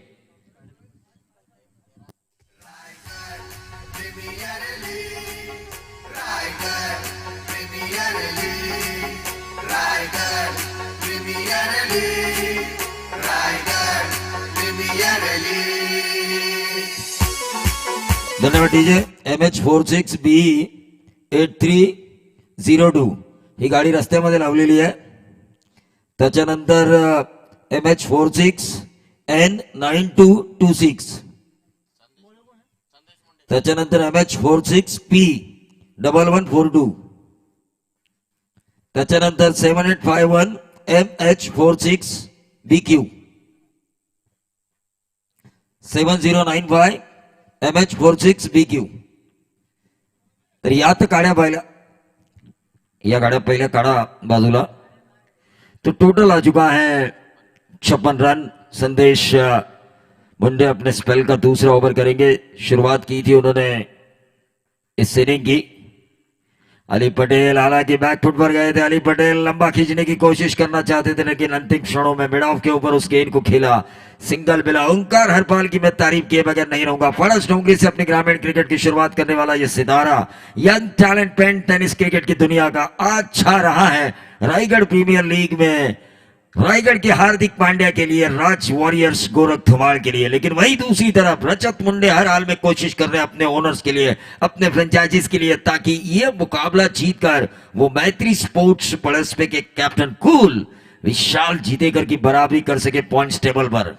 धन्यवाद डीजे। MH46B 8302 ही गाडी रस्त्यामध्ये लावलेली आहे। त्याच्यानंतर MH46N9226, त्याच्यानंतर MH46P 1142, त्याच्यानंतर 7851 MH46BQ, 7095 MH46BQ, तर या तर गाड्या पाहिल्या, या गाड्या पहिल्या काढा बाजूला. तो टोटल आ चुका है 56 रन. संदेश मुंडे अपने स्पेल का दूसरा ओवर करेंगे. शुरुआत की थी उन्होंने इस इनिंग की. अली पटेल हालांकि बैकफुट पर गए थे. अली पटेल लंबा खींचने की कोशिश करना चाहते थे, लेकिन अंतिम क्षणों में मिड ऑफ के ऊपर उस गेंद को खेला. सिंगल मिला. ओंकार हरपाल की मैं तारीफ किए बगैर नहीं रहूंगा. फड़स डोंगरी से अपनी ग्रामीण क्रिकेट की शुरुआत करने वाला यह सितारा यंग टैलेंट पेन टेनिस क्रिकेट की दुनिया का अच्छा रहा है. रायगढ़ प्रीमियर लीग में रायगढ़ के हार्दिक पांड्या के लिए, राज वॉरियर्स गोरख धुमाल के लिए. लेकिन वही दूसरी तरफ रजत मुंडे हर हाल में कोशिश कर रहे हैं अपने ओनर्स के लिए, अपने फ्रेंचाइजीज के लिए, ताकि ये मुकाबला जीतकर वो मैत्री स्पोर्ट्स प्लस पे के कैप्टन कूल विशाल जीतेकर की बराबरी कर सके पॉइंट्स टेबल पर.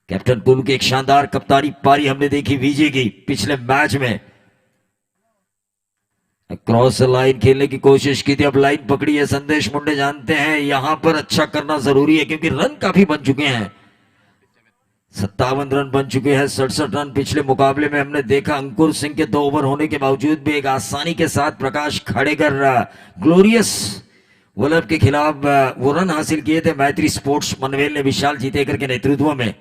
कैप्टन कूल की एक शानदार कप्तानी पारी हमने देखी विजय की पिछले मैच में. क्रॉस लाइन खेलने की कोशिश की थी, अब लाइन पकड़ी है. संदेश मुंडे जानते हैं यहां पर अच्छा करना जरूरी है, क्योंकि रन काफी बन चुके हैं. 57 रन बन चुके हैं. 67 रन पिछले मुकाबले में हमने देखा. अंकुर सिंह के 2 ओवर होने के बावजूद भी एक आसानी के साथ प्रकाश खड़ेकर ग्लोरियस वल्लभ के खिलाफ वो रन हासिल किए थे मैत्री स्पोर्ट्स पनवेल ने विशाल जीतेकर के नेतृत्व में.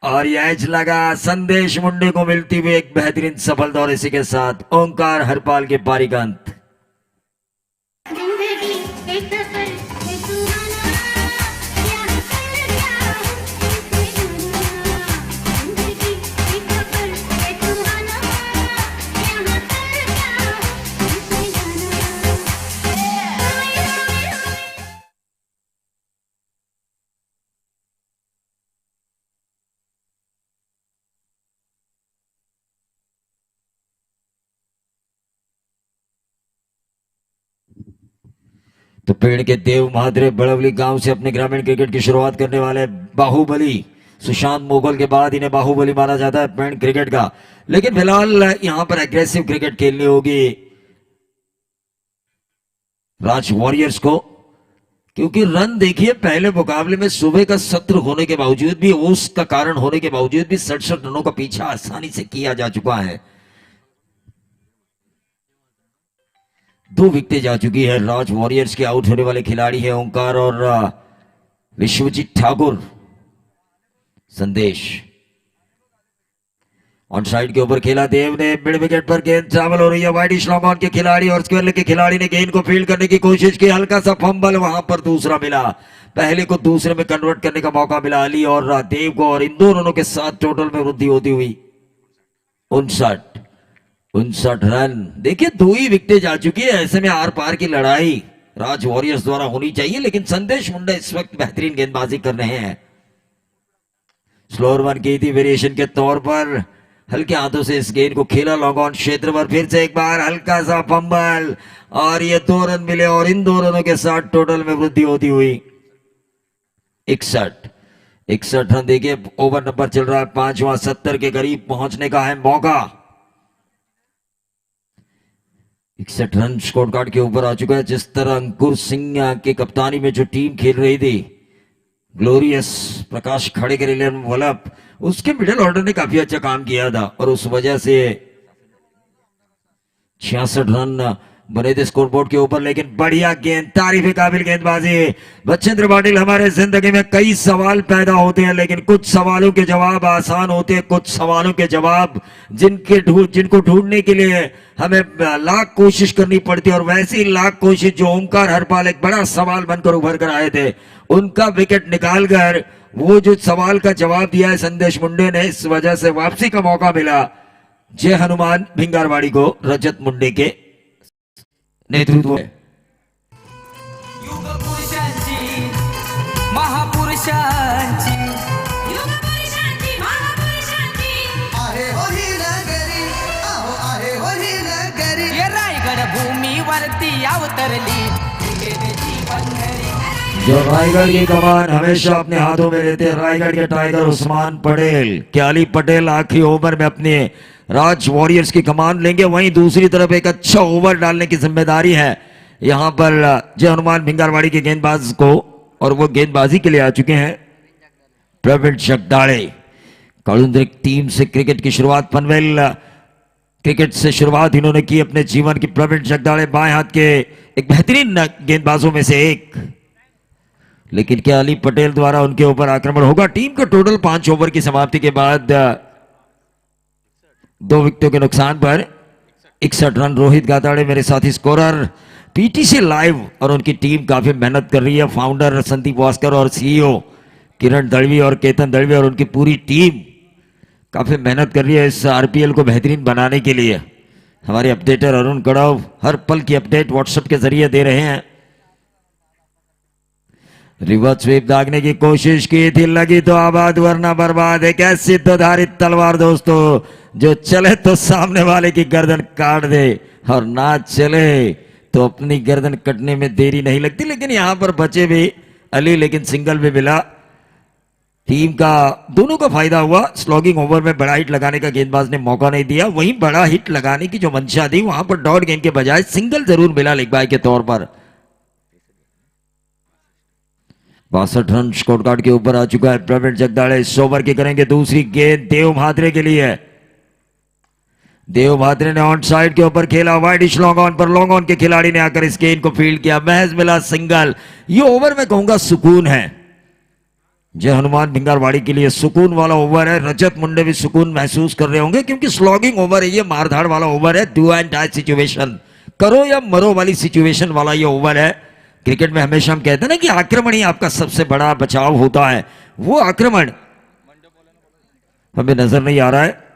और यह एज लगा संदेश मुंडे को मिलती हुई एक बेहतरीन सफलता, और इसी के साथ ओंकार हरपाल के पारी का अंत. जिंदगी एक सफर है सुहाना, क्या कर क्या जिंदगी एक सफर है सुहाना, क्या कर क्या तो पेड़ के देव महादेव बड़वली गांव से अपने ग्रामीण क्रिकेट की शुरुआत करने वाले बाहुबली सुशांत मोगल के बाद इन्हें बाहुबली माना जाता है पेड़ क्रिकेट का. लेकिन फिलहाल यहां पर एग्रेसिव क्रिकेट खेलनी होगी राज वॉरियर्स को, क्योंकि रन देखिए पहले मुकाबले में सुबह का सत्र होने के बावजूद भी, ओस का कारण होने के बावजूद भी 67 रनों का पीछा आसानी से किया जा चुका है. 2 विकेटें जा चुकी है. राज वॉरियर्स के आउट होने वाले खिलाड़ी है ओंकार और विश्वजीत ठाकुर. संदेश ऑन साइड के ऊपर खेला. देव ने मिड विकेट पर गेंद ट्रैवल हो रही है. वाइड स्लॉम ऑन के खिलाड़ी और स्क्वेयर के खिलाड़ी ने गेंद को फील्ड करने की कोशिश की. हल्का सा फंबल, वहां पर दूसरा मिला. पहले को दूसरे में कन्वर्ट करने का मौका मिला अली और देव को, और इन दोनों के साथ टोटल में वृद्धि होती हुई 59 रन. देखिए 2 ही विकेटें जा चुकी है. ऐसे में आर पार की लड़ाई राज वॉरियर्स द्वारा होनी चाहिए, लेकिन संदेश मुंडा इस वक्त बेहतरीन गेंदबाजी कर रहे हैं. स्लोअर वन की थी वेरिएशन के तौर पर. हल्के हाथों से इस गेंद को खेला लॉन्ग ऑन क्षेत्र पर. फिर से एक बार हल्का सा फंबल, और ये 2 रन मिले, और इन 2 रनों के साथ टोटल में वृद्धि होती हुई 61 रन. देखिए ओवर नंबर चल रहा है 5वां. 70 के करीब पहुंचने का है मौका. 61 रन स्कोर कार्ड के ऊपर आ चुका है. जिस तरह अंकुर सिंह के कप्तानी में जो टीम खेल रही थी, ग्लोरियस, प्रकाश खड़ेकर, इलेवन वल्लभ, उसके मिडिल ऑर्डर ने काफी अच्छा काम किया था, और उस वजह से 66 रन बने थे स्कोरबोर्ड के ऊपर. लेकिन बढ़िया गेंद, तारीफ काबिल गेंदबाजी. बचेंद्र पाटिल, हमारे जिंदगी में कई सवाल पैदा होते हैं, लेकिन कुछ सवालों के जवाब आसान होते हैं, कुछ सवालों के जवाब जिनको ढूंढने के लिए हमें लाख कोशिश करनी पड़ती है. और वैसी लाख कोशिश जो ओंकार हरपाल एक बड़ा सवाल बनकर उभर कर आए थे, उनका विकेट निकालकर वो जो सवाल का जवाब दिया है संदेश मुंडे ने, इस वजह से वापसी का मौका मिला जय हनुमान भिंगारवाड़ी को रजत मुंडे के नेतृत्व में. युग पुरुषांची महापुरुषांची युग पुरुषांची महापुरुषांची आहे हो ही नगरी, आहो आहे हो ही नगरी. ये रायगड भूमीवरती अवतरली क्रिकेटची पंढरी. जो रायगढ़ की कमान हमेशा अपने हाथों में लेते हैं, रायगढ़ के टाइगर उस्मान पटेल, क्याली पटेल आखिरी ओवर में अपने राज वॉरियर्स की कमान लेंगे. वहीं दूसरी तरफ एक अच्छा ओवर डालने की जिम्मेदारी है यहां पर जय हनुमान भिंगारवाड़ी के गेंदबाज को, और वो गेंदबाजी के लिए आ चुके हैं प्रवीण जगदाड़े. कालुंद्रिक टीम से क्रिकेट की शुरुआत पनवेल क्रिकेट से शुरुआत इन्होंने की अपने जीवन की। प्रवीण जगदाड़े बाएं हाथ के एक बेहतरीन गेंदबाजों में से एक, लेकिन क्या अली पटेल द्वारा उनके ऊपर आक्रमण होगा? टीम का टोटल 5 ओवर की समाप्ति के बाद 2 विकेटों के नुकसान पर 61 रन। रोहित गाताड़े मेरे साथी स्कोरर। पीटीसी लाइव और उनकी टीम काफी मेहनत कर रही है। फाउंडर संदीप वास्कर और सीईओ किरण दलवी और केतन दलवी और उनकी पूरी टीम काफी मेहनत कर रही है इस आरपीएल को बेहतरीन बनाने के लिए। हमारे अपडेटर अरुण गढ़व हर पल की अपडेट व्हाट्सएप के जरिए दे रहे हैं। रिवर्स स्वीप दागने की कोशिश की थी, लगी तो आबाद वरना बर्बाद। एक ऐसी धारित तलवार दोस्तों जो चले तो सामने वाले की गर्दन काट दे और ना चले तो अपनी गर्दन कटने में देरी नहीं लगती। लेकिन यहां पर बचे भी अली, लेकिन सिंगल भी मिला। टीम का दोनों का फायदा हुआ। स्लॉगिंग ओवर में बड़ा हिट लगाने का गेंदबाज ने मौका नहीं दिया, वहीं बड़ा हिट लगाने की जो मंशा थी वहां पर डॉट गेंद के बजाय सिंगल जरूर मिला लेग बाय के तौर पर। 62 रन स्कोर कार्ड के ऊपर आ चुका है प्रवीण जगदाड़े। इस ओवर की करेंगे दूसरी गेंद देव म्हात्रे के लिए। देव म्हात्रे ने ऑन साइड के ऊपर खेला, वाइडिश लॉन्ग ऑन पर लॉन्ग ऑन के खिलाड़ी ने आकर इस गेंद को फील्ड किया, महज मिला सिंगल। ये ओवर मैं कहूंगा सुकून है, जय हनुमान भिंगारवाड़ी के लिए सुकून वाला ओवर है। रजत मुंडे भी सुकून महसूस कर रहे होंगे क्योंकि स्लॉगिंग ओवर है, ये मारधाड़ वाला ओवर है, डू एंड डाई सिचुएशन, करो या मरो वाली सिचुएशन वाला ये ओवर है। क्रिकेट में हमेशा हम कहते हैं ना कि आक्रमण ही आपका सबसे बड़ा बचाव होता है, वो आक्रमण हमें नजर नहीं आ रहा है।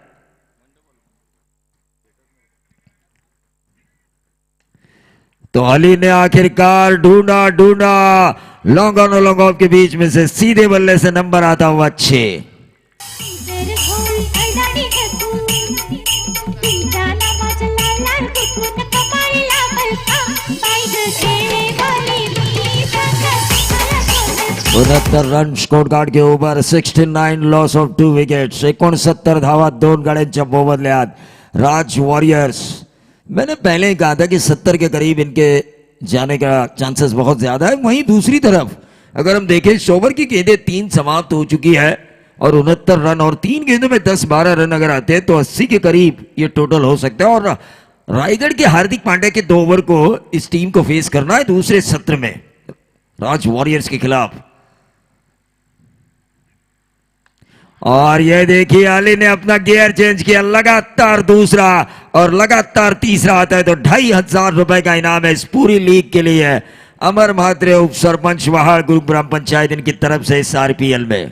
तो अली ने आखिरकार ढूंढा लॉन्ग ऑन और लॉन्ग ऑफ के बीच में से सीधे बल्ले से नंबर आता हुआ 6। जर होई अडाणी घटून तुमच्या नावाचं लाल कुकून कपाळला बलका पायद खेळे वाली मी प्रकट 69 रन स्कोर कार्ड के ऊपर 69 लॉस ऑफ 2 विकेट्स। 69 धावा 2 गाड्यांच्या मोबदल्यात राज वॉरियर्स। मैंने पहले ही कहा था कि 70 के करीब इनके जाने का चांसेस बहुत ज्यादा है। वहीं दूसरी तरफ अगर हम देखें इस ओवर की गेंदें 3 समाप्त हो चुकी है और 69 रन और 3 गेंदों में 10-12 रन अगर आते हैं तो 80 के करीब ये टोटल हो सकता है। और रायगढ़ के हार्दिक पांड्या के 2 ओवर को इस टीम को फेस करना है दूसरे सत्र में राज वॉरियर्स के खिलाफ। और ये देखिए अली ने अपना गियर चेंज किया, लगातार दूसरा और लगातार तीसरा आता है तो 2500 रुपए का इनाम है इस पूरी लीग के लिए। अमर म्हात्रे उप सरपंच वहाड़ गुरुग्राम पंचायत इनकी तरफ से इस आरपीएल में।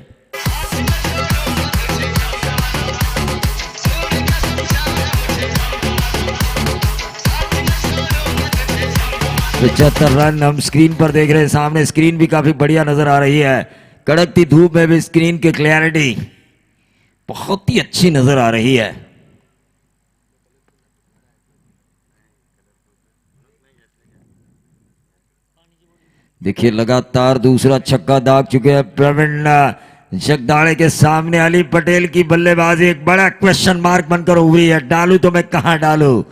तो 75 रन हम स्क्रीन पर देख रहे हैं, सामने स्क्रीन भी काफी बढ़िया नजर आ रही है। कड़कती धूप में भी स्क्रीन की क्लैरिटी बहुत ही अच्छी नजर आ रही है। देखिए लगातार दूसरा छक्का दाग चुके हैं प्रवीण जगदाड़े के सामने। अली पटेल की बल्लेबाजी एक बड़ा क्वेश्चन मार्क बनकर हुई है, डालू तो मैं कहां डालू।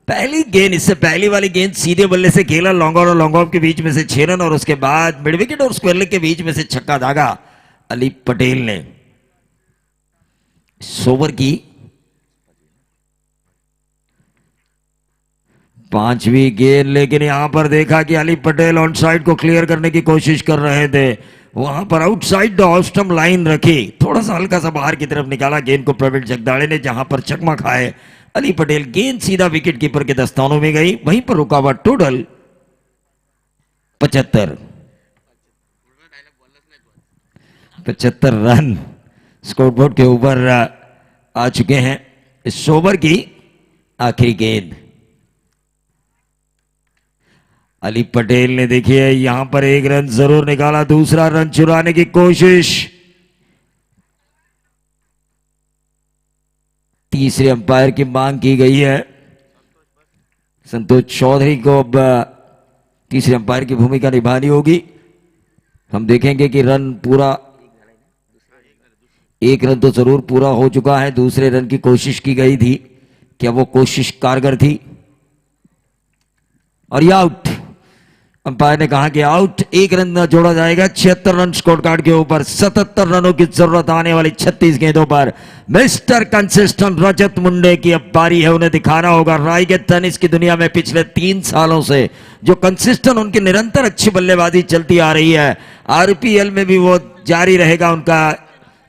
पहली गेंद, इससे पहली वाली गेंद सीधे बल्ले से खेला, लॉन्ग ऑन और लॉन्ग ऑफ के बीच में से 6 रन और उसके बाद मिड विकेट और स्क्वायर लेग के बीच में से छक्का दागा अली पटेल ने। इस ओवर की 5वीं गेंद, लेकिन यहां पर देखा कि अली पटेल ऑन साइड को क्लियर करने की कोशिश कर रहे थे, वहां पर outside the off stump line रखी, थोड़ा सा हल्का सा बाहर की तरफ निकाला गेंद को प्रवीण जगदाड़े ने, जहां पर चकमा खाए अली पटेल। गेंद सीधा विकेट कीपर के दस्तानों में गई, वहीं पर रुकावट टोटल 75 रन स्कोरबोर्ड के ऊपर आ चुके हैं। इस ओवर की आखिरी गेंद अली पटेल ने देखिए यहां पर 1 रन जरूर निकाला, दूसरा रन चुराने की कोशिश। तीसरे अंपायर की मांग की गई है, संतोष चौधरी को अब तीसरे अंपायर की भूमिका निभानी होगी। हम देखेंगे कि रन पूरा, 1 रन तो जरूर पूरा हो चुका है, दूसरे रन की कोशिश की गई थी, क्या वो कोशिश कारगर थी? और ये आउट। अंपायर ने कहा कि आउट, एक रन जोड़ा जाएगा। 76 रन स्कोर कार्ड के ऊपर 77 रनों की जरूरत आने वाली 36 गेंदों पर मिस्टर कंसिस्टेंट रजत मुंडे की अब बारी है। उन्हें दिखाना होगा राय के टेनिस की दुनिया में पिछले 3 सालों से जो कंसिस्टेंट उनकी निरंतर अच्छी बल्लेबाजी चलती आ रही है, आरपीएल में भी वो जारी रहेगा उनका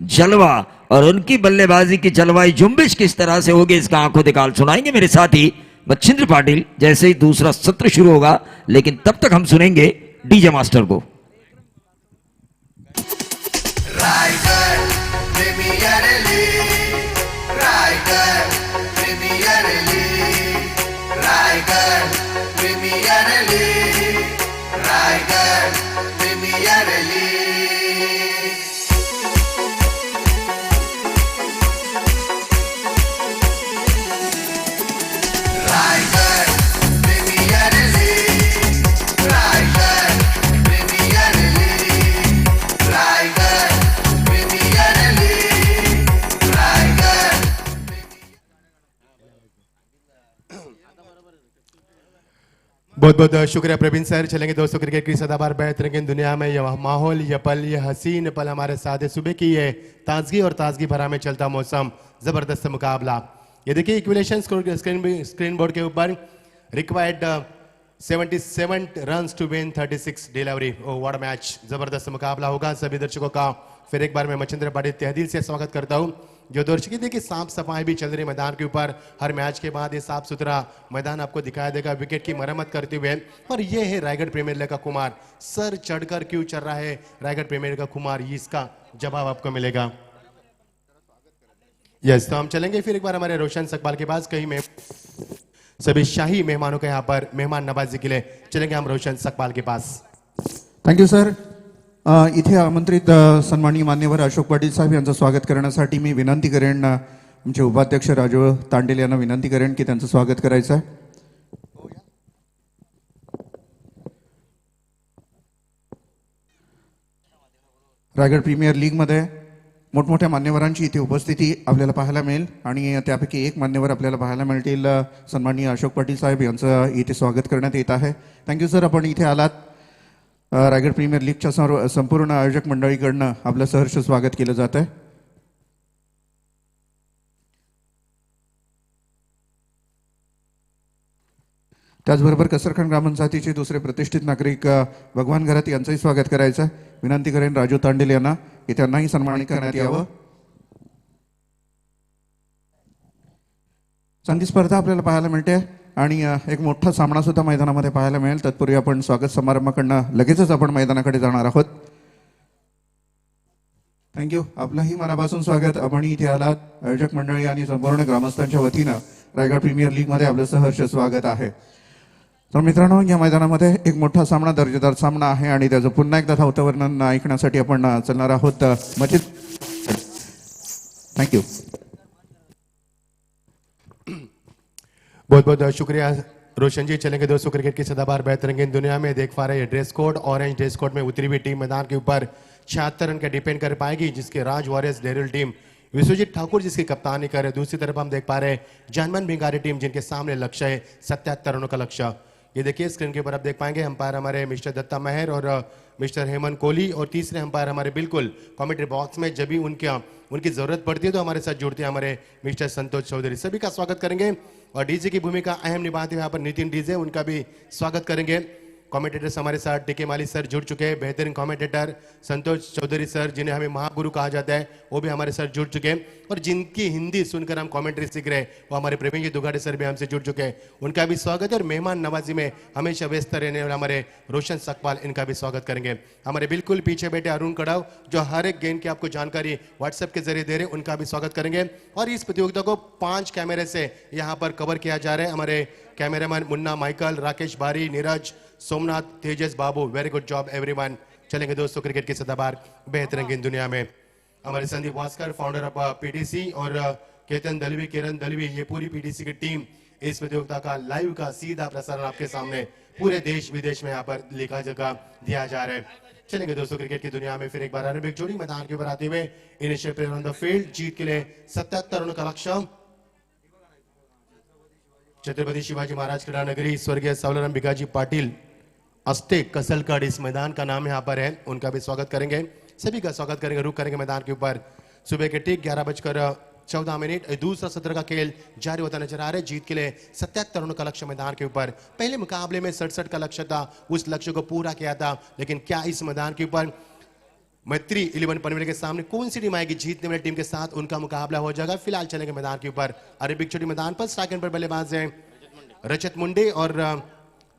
जलवा। और उनकी बल्लेबाजी की जलवाई जुम्बिश किस तरह से होगी इसका आंखों दिखाल सुनाएंगे मेरे साथी मच्छिंद्र पाटिल जैसे ही दूसरा सत्र शुरू होगा। लेकिन तब तक हम सुनेंगे डीजे मास्टर को। Raigad premier league, Raigad premier league, Raigad premier league, Raigad premier league. Raigad premier league, Raigad premier league, Raigad premier league, Raigad. बहुत बहुत शुक्रिया प्रवीण सर। चलेंगे दोस्तों क्रिकेट की सदाबहार बेहतरीन दुनिया में यह माहौल, यह पल, यह हसीन पल हमारे साथ है। सुबह की ये ताजगी और ताजगी भरा में चलता मौसम, जबरदस्त मुकाबला। ये देखिए इक्विलेशन स्क्रीन बोर्ड के ऊपर required 77 runs to win 36 delivery. Oh what match, जबरदस्त मुकाबला होगा। सभी दर्शकों का फिर एक बार मैं मच्छिंद्र पाटिल तहदील से स्वागत करता हूं। जो दर्शक देखिए साफ सफाई भी चल रही है मैदान के ऊपर। हर मैच के बाद ये साफ सुथरा मैदान आपको दिखाया देगा विकेट की मरम्मत करते हुए। और ये है रायगढ़ प्रीमियर लीग का कुमार। सर चढ़कर क्यों चल रहा है रायगढ़ प्रीमियर लीग का कुमार, इसका जवाब आपको मिलेगा। यस, तो हम चलेंगे फिर एक बार हमारे रोशन सकपाल के पास। कहीं में सभी शाही मेहमानों के यहाँ पर मेहमान नवाजी के लिए चलेंगे हम रोशन सकपाल के पास। Thank you sir. इथे आमंत्रित सन्माननीय मान्यवर अशोक पाटील साहेब यांचं स्वागत करण्यासाठी मी विनंती करेन आमचे उपाध्यक्ष राजू तांडेल यांना विनंती करेन की त्यांचं स्वागत करायचं आहे. रायगड प्रीमियर लीगमध्ये मोठमोठ्या मान्यवरांची इथे उपस्थिती आपल्याला पाहायला मिळेल आणि त्यापैकी एक मान्यवर आपल्याला पाहायला मिळतील. सन्माननीय अशोक पाटील साहेब यांचं इथे स्वागत करण्यात येत आहे. थँक्यू सर, आपण इथे आलात. रायगड प्रीमियर लीगच्या संपूर्ण आयोजक मंडळीकडनं आपलं सहर्ष स्वागत केलं जात आहे. त्याचबरोबर कसरखान ग्रामपंचायतीचे दुसरे प्रतिष्ठित नागरिक भगवान घरात यांचंही स्वागत करायचं आहे. विनंती करेन राजू तांडेल यांना की त्यांनाही सन्मानित करण्यात यावं. संधी स्पर्धा आपल्याला पाहायला मिळते आणि एक मोठा सामना सुद्धा मैदानामध्ये पाहायला मिळेल. तत्पूर्वी आपण स्वागत समारंभाकडनं लगेचच आपण मैदानाकडे जाणार आहोत. थँक्यू. आपलंही मनापासून स्वागत. आपण इथे आलात. आयोजक मंडळी आणि संपूर्ण ग्रामस्थांच्या वतीनं रायगड प्रीमियर लीगमध्ये आपलं सहर्ष स्वागत आहे. तर मित्रांनो, या मैदानामध्ये एक मोठा सामना, दर्जेदार सामना आहे आणि त्याचं पुन्हा एकदा धावतं वर्णन ऐकण्यासाठी आपण चलणार आहोत. मजिद, थँक्यू. बहुत बहुत शुक्रिया रोशन जी। चलेंगे दोस्तों क्रिकेट की सदाबहार बेहतरीन दुनिया में देख पा रहे हैं dress code, orange dress code में उतरी हुई टीम मैदान के ऊपर 76 रन का डिपेंड कर पाएगी, जिसके राज वॉरियर्स डेरिल टीम विश्वजीत ठाकुर जिसकी कप्तानी करे। दूसरी तरफ हम देख पा रहे हैं जानमन भिंगारी टीम जिनके सामने लक्ष्य है 77 रनों का लक्ष्य। ये देखिए स्क्रीन के ऊपर आप देख पाएंगे अंपायर हमारे मिस्टर दत्ता मेहर और मिस्टर हेमंत कोहली, और तीसरे अंपायर हमारे बिल्कुल कमेंट्री बॉक्स में जब भी उनकी जरूरत पड़ती है तो हमारे साथ जुड़ते हैं हमारे मिस्टर संतोष चौधरी। सभी का स्वागत करेंगे और डीजे की भूमिका अहम निभाते हुए यहाँ पर नितिन डीजे, उनका भी स्वागत करेंगे। कमेंटेटर्स हमारे साथ टीके माली सर जुड़ चुके हैं, बेहतरीन कमेंटेटर संतोष चौधरी सर जिन्हें हमें महागुरु कहा जाता है, वो भी हमारे साथ जुड़ चुके हैं। और जिनकी हिंदी सुनकर हम कमेंट्री सीख रहे हैं वो हमारे प्रवीण जी दुगाड़े सर भी हमसे जुड़ चुके हैं, उनका भी स्वागत है। और मेहमान नवाजी में हमेशा व्यस्त रहने वाले हमारे रोशन सकपाल, इनका भी स्वागत करेंगे। हमारे बिल्कुल पीछे बैठे अरुण कड़ाव जो हर एक गेंद की आपको जानकारी व्हाट्सएप के जरिए दे रहे हैं, उनका भी स्वागत करेंगे। और इस प्रतियोगिता को 5 कैमरे से यहाँ पर कवर किया जा रहा है। हमारे कैमरामैन मुन्ना, माइकल, राकेश बारी, नीरज, सोमनाथ, तेजस बाबू, वेरी गुड जॉब एवरीवन। चलेंगे दोस्तों क्रिकेट की सदाबहार बेहतरीन दुनिया में हमारे Sandeep Bhaskar founder of PTC और केतन दलवी, किरण दलवी, ये पूरी पीटीसी की टीम इस प्रतियोगिता का लाइव का सीधा प्रसारण आपके सामने पूरे देश विदेश में यहाँ पर लिखा जगह दिया जा रहा है। चलेंगे दोस्तों क्रिकेट की दुनिया में फिर एक बार अरबिक जोड़ी मैदान के ऊपर आते हुए initial player on the field, जीत के लिए 77 रनों का लक्ष्य। छत्रपति शिवाजी महाराज क्रीडा नगरी स्वर्गीय सावलाराम भिकाजी पाटील अस्टेक कसलगढ़ इस मैदान का नाम यहाँ पर है, उनका भी स्वागत करेंगे, सभी का स्वागत करेंगे, रुक करेंगे मैदान के ऊपर। सुबह के ठीक 11:14 दूसरा सत्र का खेल जारी होता नजर आ रहा है। जीत के लिए 77 रनों का लक्ष्य मैदान के ऊपर। पहले मुकाबले में 67 का लक्ष्य था, उस लक्ष्य को पूरा किया था, लेकिन क्या इस मैदान के ऊपर मैत्री 11 पनवेल के सामने कौन सी टीम आएगी जीतने वाली टीम के साथ, उनका मुकाबला हो जाएगा। फिलहाल चलेंगे मैदान के ऊपर। अरेबिक चोटी मैदान पर सेकंड पर बल्लेबाज हैं रजत मुंडे और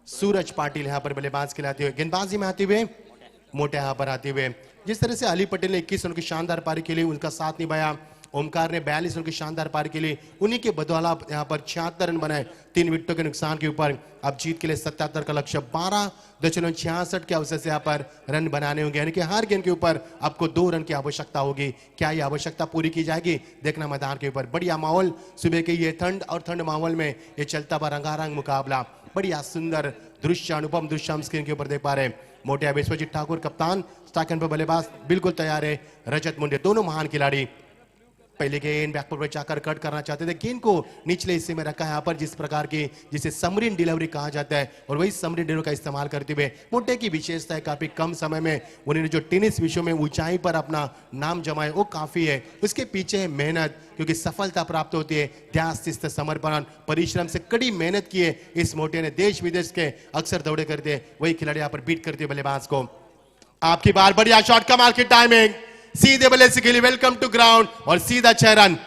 सूरज पाटिल यहाँ पर बल्लेबाज खिलाते हुए, गेंदबाजी में आते हुए मोटे यहाँ पर आते हुए। जिस तरह से अली पटेल ने 21 रनों की शानदार पारी के लिए उनका साथ निभाया, ओमकार ने 42 रन की शानदार पारी के लिए उन्हीं के बदौला यहाँ पर 76 रन बनाए 3 विकेटों के नुकसान के ऊपर। अब जीत के लिए 77 का लक्ष्य, 12.66 के अवसर से यहाँ पर रन बनाने होंगे, यानी कि हर गेंद के ऊपर आपको 2 रन की आवश्यकता होगी। क्या ये आवश्यकता पूरी की जाएगी, देखना मैदान के ऊपर। बढ़िया माहौल सुबह के ये ठंड माहौल में ये चलता हुआ रंगारंग मुकाबला, बढ़िया सुंदर दृश्य, अनुपम दृश्य हम स्क्रीन के ऊपर देख पा रहे हैं। मोटे विश्वजीत ठाकुर कप्तान, स्टाकन पर बल्लेबाज बिल्कुल तैयार है रजत मुंडे, दोनों महान खिलाड़ी। पहले गेंद बैकफुट पर जाकर कट करना चाहते थे, गेंद को निचले हिस्से में रखा है यहाँ पर, जिस प्रकार की जिसे समरीन डिलीवरी कहा जाता है, और वही समरीन डिलीवरी का इस्तेमाल करते हुए मोटे की विशेषता है काफी कम समय में उन्होंने जो टेनिस विश्व में ऊंचाई पर अपना नाम जमाया वो काफी है। उसके पीछे है मेहनत, क्योंकि सफलता प्राप्त होती है ध्यास, शिस्त, समर्पण, परिश्रम से कड़ी मेहनत की है इस मोटे ने। देश विदेश के अक्सर दौड़े करते, वही खिलाड़ी यहाँ पर बीट करते बल्लेबाज को। आपकी बार बढ़िया शॉट, कमाल की टाइमिंग, सीधे बल्ले से खेली, वेलकम टू ग्राउंड और सीधा 6 रन।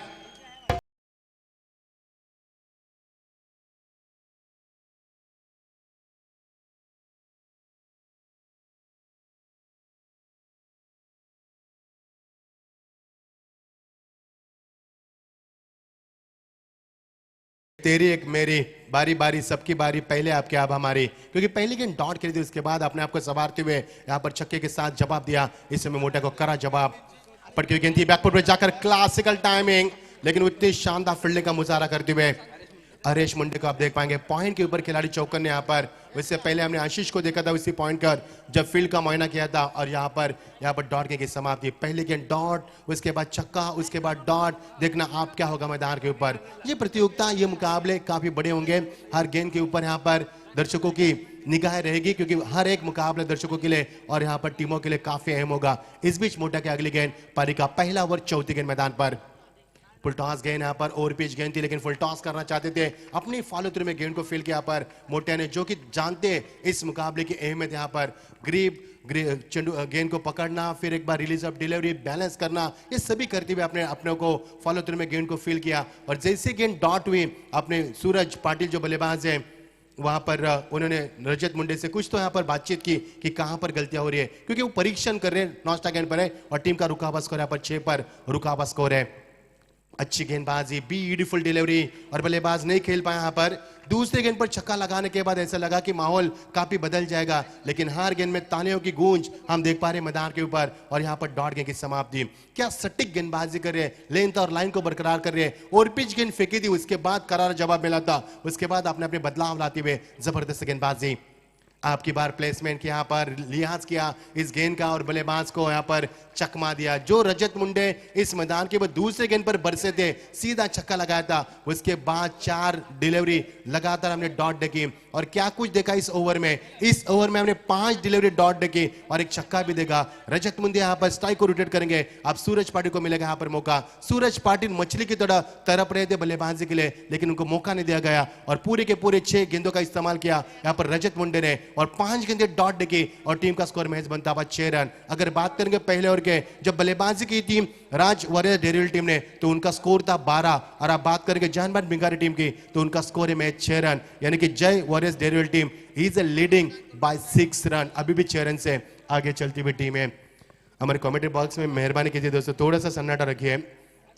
तेरी एक मेरी, बारी बारी सबकी बारी, पहले आपके अब हमारी, क्योंकि पहली गेंद डॉट खेली थी, उसके बाद अपने आप को संवारते हुए यहाँ पर छक्के के साथ जवाब दिया। इस समय मोटे को करा जवाब, पटकी हुई गेंद थी बैकफुट पर जाकर, क्लासिकल टाइमिंग, लेकिन उतनी शानदार फील्डिंग का मुजाहरा करते हुए हरेश मुंडे को आप देख पाएंगे पॉइंट के ऊपर खिलाड़ी चौकन ने यहाँ पर। इससे पहले हमने आशीष को देखा था उसी पॉइंट पर जब फील्ड का मुआयना किया था, और यहाँ पर डॉट की समाप्ति, पहली गेंद डॉट, उसके बाद छक्का, उसके बाद डॉट। देखना आप क्या होगा मैदान के ऊपर। ये प्रतियोगिता, ये मुकाबले काफी बड़े होंगे, हर गेंद के ऊपर यहाँ पर दर्शकों की निगाह रहेगी, क्योंकि हर एक मुकाबला दर्शकों के लिए और यहाँ पर टीमों के लिए काफी अहम होगा। इस बीच मोटा की अगली गेंद, पारी का पहला ओवर, चौथी गेंद मैदान पर। फुल टॉस गेंद यहाँ पर, ओवर पिच गेंद थी, लेकिन फुल टॉस करना चाहते थे, अपनी फॉलो थ्रू में गेंद को फील किया पर मोटे ने, जो कि जानते इस मुकाबले की अहमियत यहाँ पर। गेंद को पकड़ना, फिर एक बार रिलीज ऑफ डिलीवरी, बैलेंस करना, ये सभी करते हुए अपने को फॉलो थ्रू में गेंद को फील किया। और जैसे गेंद डॉट हुई, अपने सूरज पाटिल जो बल्लेबाज है वहां पर उन्होंने रजत मुंडे से कुछ तो यहाँ पर बातचीत की कि कहां पर गलतियां हो रही है, क्योंकि वो परीक्षण कर रहे हैं, नॉस्टा गेंद पर है और टीम का रुका हुआ स्कोर यहाँ पर 6 पर रुका हुआ स्कोर है। अच्छी गेंदबाजी, ब्यूटीफुल डिलीवरी, और बल्लेबाज नहीं खेल पाया यहाँ पर। दूसरी गेंद पर छक्का लगाने के बाद ऐसा लगा कि माहौल काफी बदल जाएगा, लेकिन हर गेंद में तालियों की गूंज हम देख पा रहे हैं मैदान के ऊपर। और यहाँ पर डॉट गेंद की समाप्ति, क्या सटीक गेंदबाजी कर रहे हैं, लेंथ और लाइन को बरकरार कर रहे हैं। और पिच गेंद फेंकी थी, उसके बाद करारा जवाब मिला था, उसके बाद अपने बदलाव लाते हुए जबरदस्त गेंदबाजी। आपकी बार प्लेसमेंट यहाँ पर लिहाज किया इस गेंद का, और बल्लेबाज को यहाँ पर चकमा दिया। जो रजत मुंडे इस मैदान के बाद दूसरे गेंद पर बरसे थे, सीधा छक्का लगाया था, उसके बाद 4 डिलीवरी लगातार हमने डॉट देखी। और क्या कुछ देखा इस ओवर में, इस ओवर में हमने 5 डिलीवरी डॉट देखी और एक छक्का भी देखा। रजत मुंडे यहाँ पर स्ट्राइक को रोटेट करेंगे, अब सूरज पाटिल को मिलेगा यहाँ पर मौका। सूरज पाटिल मछली की तरह तरफ रहे थे बल्लेबाजी के लिए, लेकिन उनको मौका नहीं दिया गया, और पूरे के पूरे 6 गेंदों का इस्तेमाल किया यहाँ पर रजत मुंडे ने, और 5 गेंदे डॉट देखी, और टीम का स्कोर मैच बनता हुआ 6 रन। अगर बात करेंगे पहले ओवर के, जब बल्लेबाजी की टीम राज वॉरियर डेरियल टीम ने, तो उनका स्कोर था 12, और आप बात करेंगे जहानबाद भिंगारी टीम की, तो उनका स्कोर है मैच 6 रन, यानी कि जय warrior Daryl team is leading by 6 run, अभी भी 6 रन से आगे चलती हुई टीम है। हमारे कमेंट्री बॉक्स में मेहरबानी कीजिए दोस्तों, थोड़ा सा सन्नाटा रखिए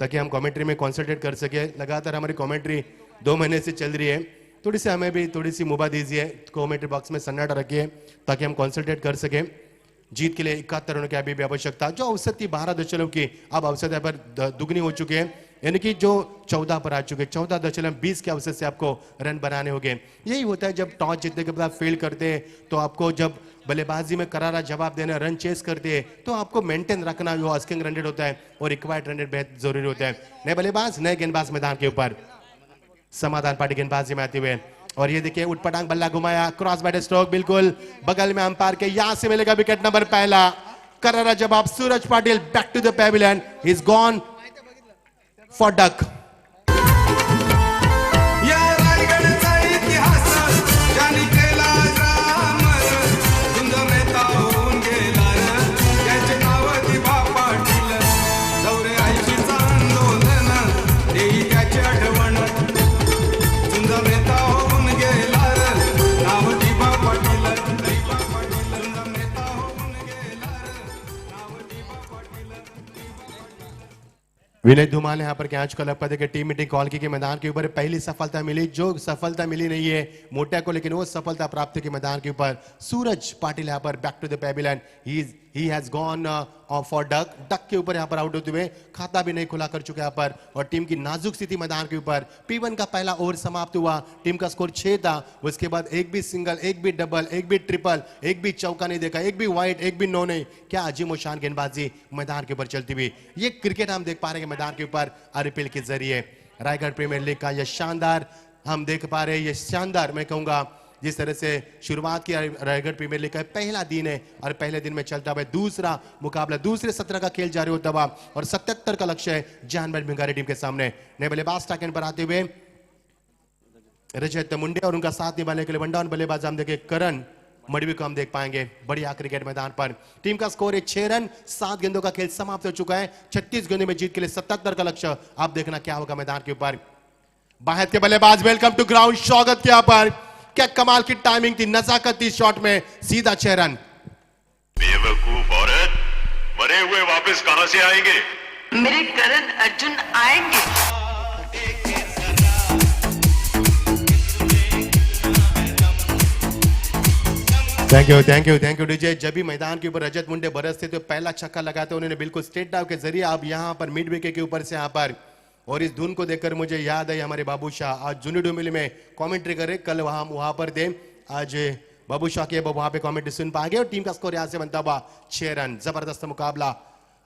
ताकि हम कमेंट्री में कॉन्सेंट्रेट कर सके। लगातार हमारी कमेंट्री 2 महीने से चल रही है, थोड़ी सी हमें भी थोड़ी सी मुबा दीजिए, कमेंट्री बॉक्स में सन्नाटा रखिए ताकि हम कॉन्सेंट्रेट कर सके। जीत के लिए 71 रनों की अभी भी आवश्यकता, जो औसत थी 12 की, अब औसत यहाँ पर दुगनी हो चुके हैं, यानी कि जो 14 पर आ चुके, 14.20 के अवसर से आपको रन बनाने होंगे। यही होता है जब टॉस जीतने के बाद फील्ड करते हैं, तो आपको जब बल्लेबाजी में करारा जवाब देना, रन चेस करते हैं, तो आपको मेंटेन रखना जो आस्किंग रन रेट होता है और रिक्वायर्ड रन रेट बेहद जरूरी होता है। नए बल्लेबाज, नए गेंदबाज मैदान के ऊपर। समाधान पार्टी गेंदबाजी में आते हुए और ये देखिए उठपटांग बल्ला घुमाया, क्रॉस बैट स्ट्रोक बिल्कुल बगल में अंपायर के, यहां से मिलेगा विकेट नंबर पहला। करारा जवाब Suraj Patil, back to the pavilion, he is gone for duck. या रायगडचा इतिहास ज्यांनी केला जामर, सुंदर नेता होऊन गेला रे, याचे नाव दिवा पाटील, दौरे आयशीचं आंदोलन देई त्याची आठवण, सुंदर नेता होऊन गेला रे, नाव दिवा पाटील, दिवा पाटील, सुंदर नेता होऊन गेला रे, नाव दिवा पाटील। विनय धुमाल यहाँ पर कैच को लगता है कि टीम मीटिंग कॉल की कि मैदान के ऊपर पहली सफलता मिली, जो सफलता मिली नहीं है मोटिया को, लेकिन वो सफलता प्राप्त की मैदान के ऊपर सूरज पाटिल यहाँ पर back to the pavilion, he has gone for duck. Duck के ऊपर यहाँ पर आउट होते हुए खाता भी नहीं खुला कर चुके यहाँ पर, और टीम की नाजुक स्थिति मैदान के ऊपर। P1 का पहला ओवर समाप्त हुआ, टीम का स्कोर 6 था, उसके बाद एक भी सिंगल, एक भी डबल, एक भी ट्रिपल, एक भी चौका नहीं देखा, एक भी वाइड, एक भी नो नहीं। क्या अजीम शान गेंदबाजी मैदान के ऊपर चलती हुई, ये क्रिकेट हम देख पा रहे हैं मैदान के ऊपर आईपीएल के जरिए। रायगढ़ प्रीमियर लीग का यह शानदार हम देख पा रहे हैं, ये शानदार मैं कहूंगा जिस तरह से शुरुआत की रायगढ़ प्रीमियर लीग का पहला दिन है, और पहले दिन में चलता हुआ दूसरा मुकाबला, दूसरे सत्र का खेल जारी होता हुआ, और 77 का लक्ष्य है जानवर भिंगारी टीम के सामने। नए बल्लेबाज टाकन पर आते हुए रजत मुंडे और उनका साथ निभाने के लिए वनडाउन बल्लेबाज हम देखें करण मडवी को हम देख पाएंगे। बढ़िया क्रिकेट मैदान पर टीम का स्कोर है 6 रन, 7 गेंदों का खेल समाप्त हो चुका है। 36 गेंदों में जीत के लिए 77 का लक्ष्य। आप देखना क्या होगा मैदान के ऊपर। बाहर के बल्लेबाज वेलकम टू ग्राउंड, स्वागत किया पर क्या कमाल की टाइमिंग थी, नजाकत थी शॉट में, सीधा 6 रन। बेवकूफ औरत, मरे हुए वापस कहां से आएंगे? मेरे करण अर्जुन आएंगे। Thank you DJ. जब भी मैदान के ऊपर रजत मुंडे बरसते तो पहला छक्का लगाते उन्होंने बिल्कुल स्ट्रेट डाउन के जरिए आप यहाँ पर मिड विकेट के ऊपर से यहाँ पर, और इस धुन को देखकर मुझे याद है हमारे बाबू शाह आज जूनी डोमिल में कमेंट्री करे, कल वहां पर थे, आज बाबू शाह के वहां पे कमेंट्री सुन पाएंगे। और टीम का स्कोर यहाँ से बनता हुआ 6 रन। जबरदस्त मुकाबला,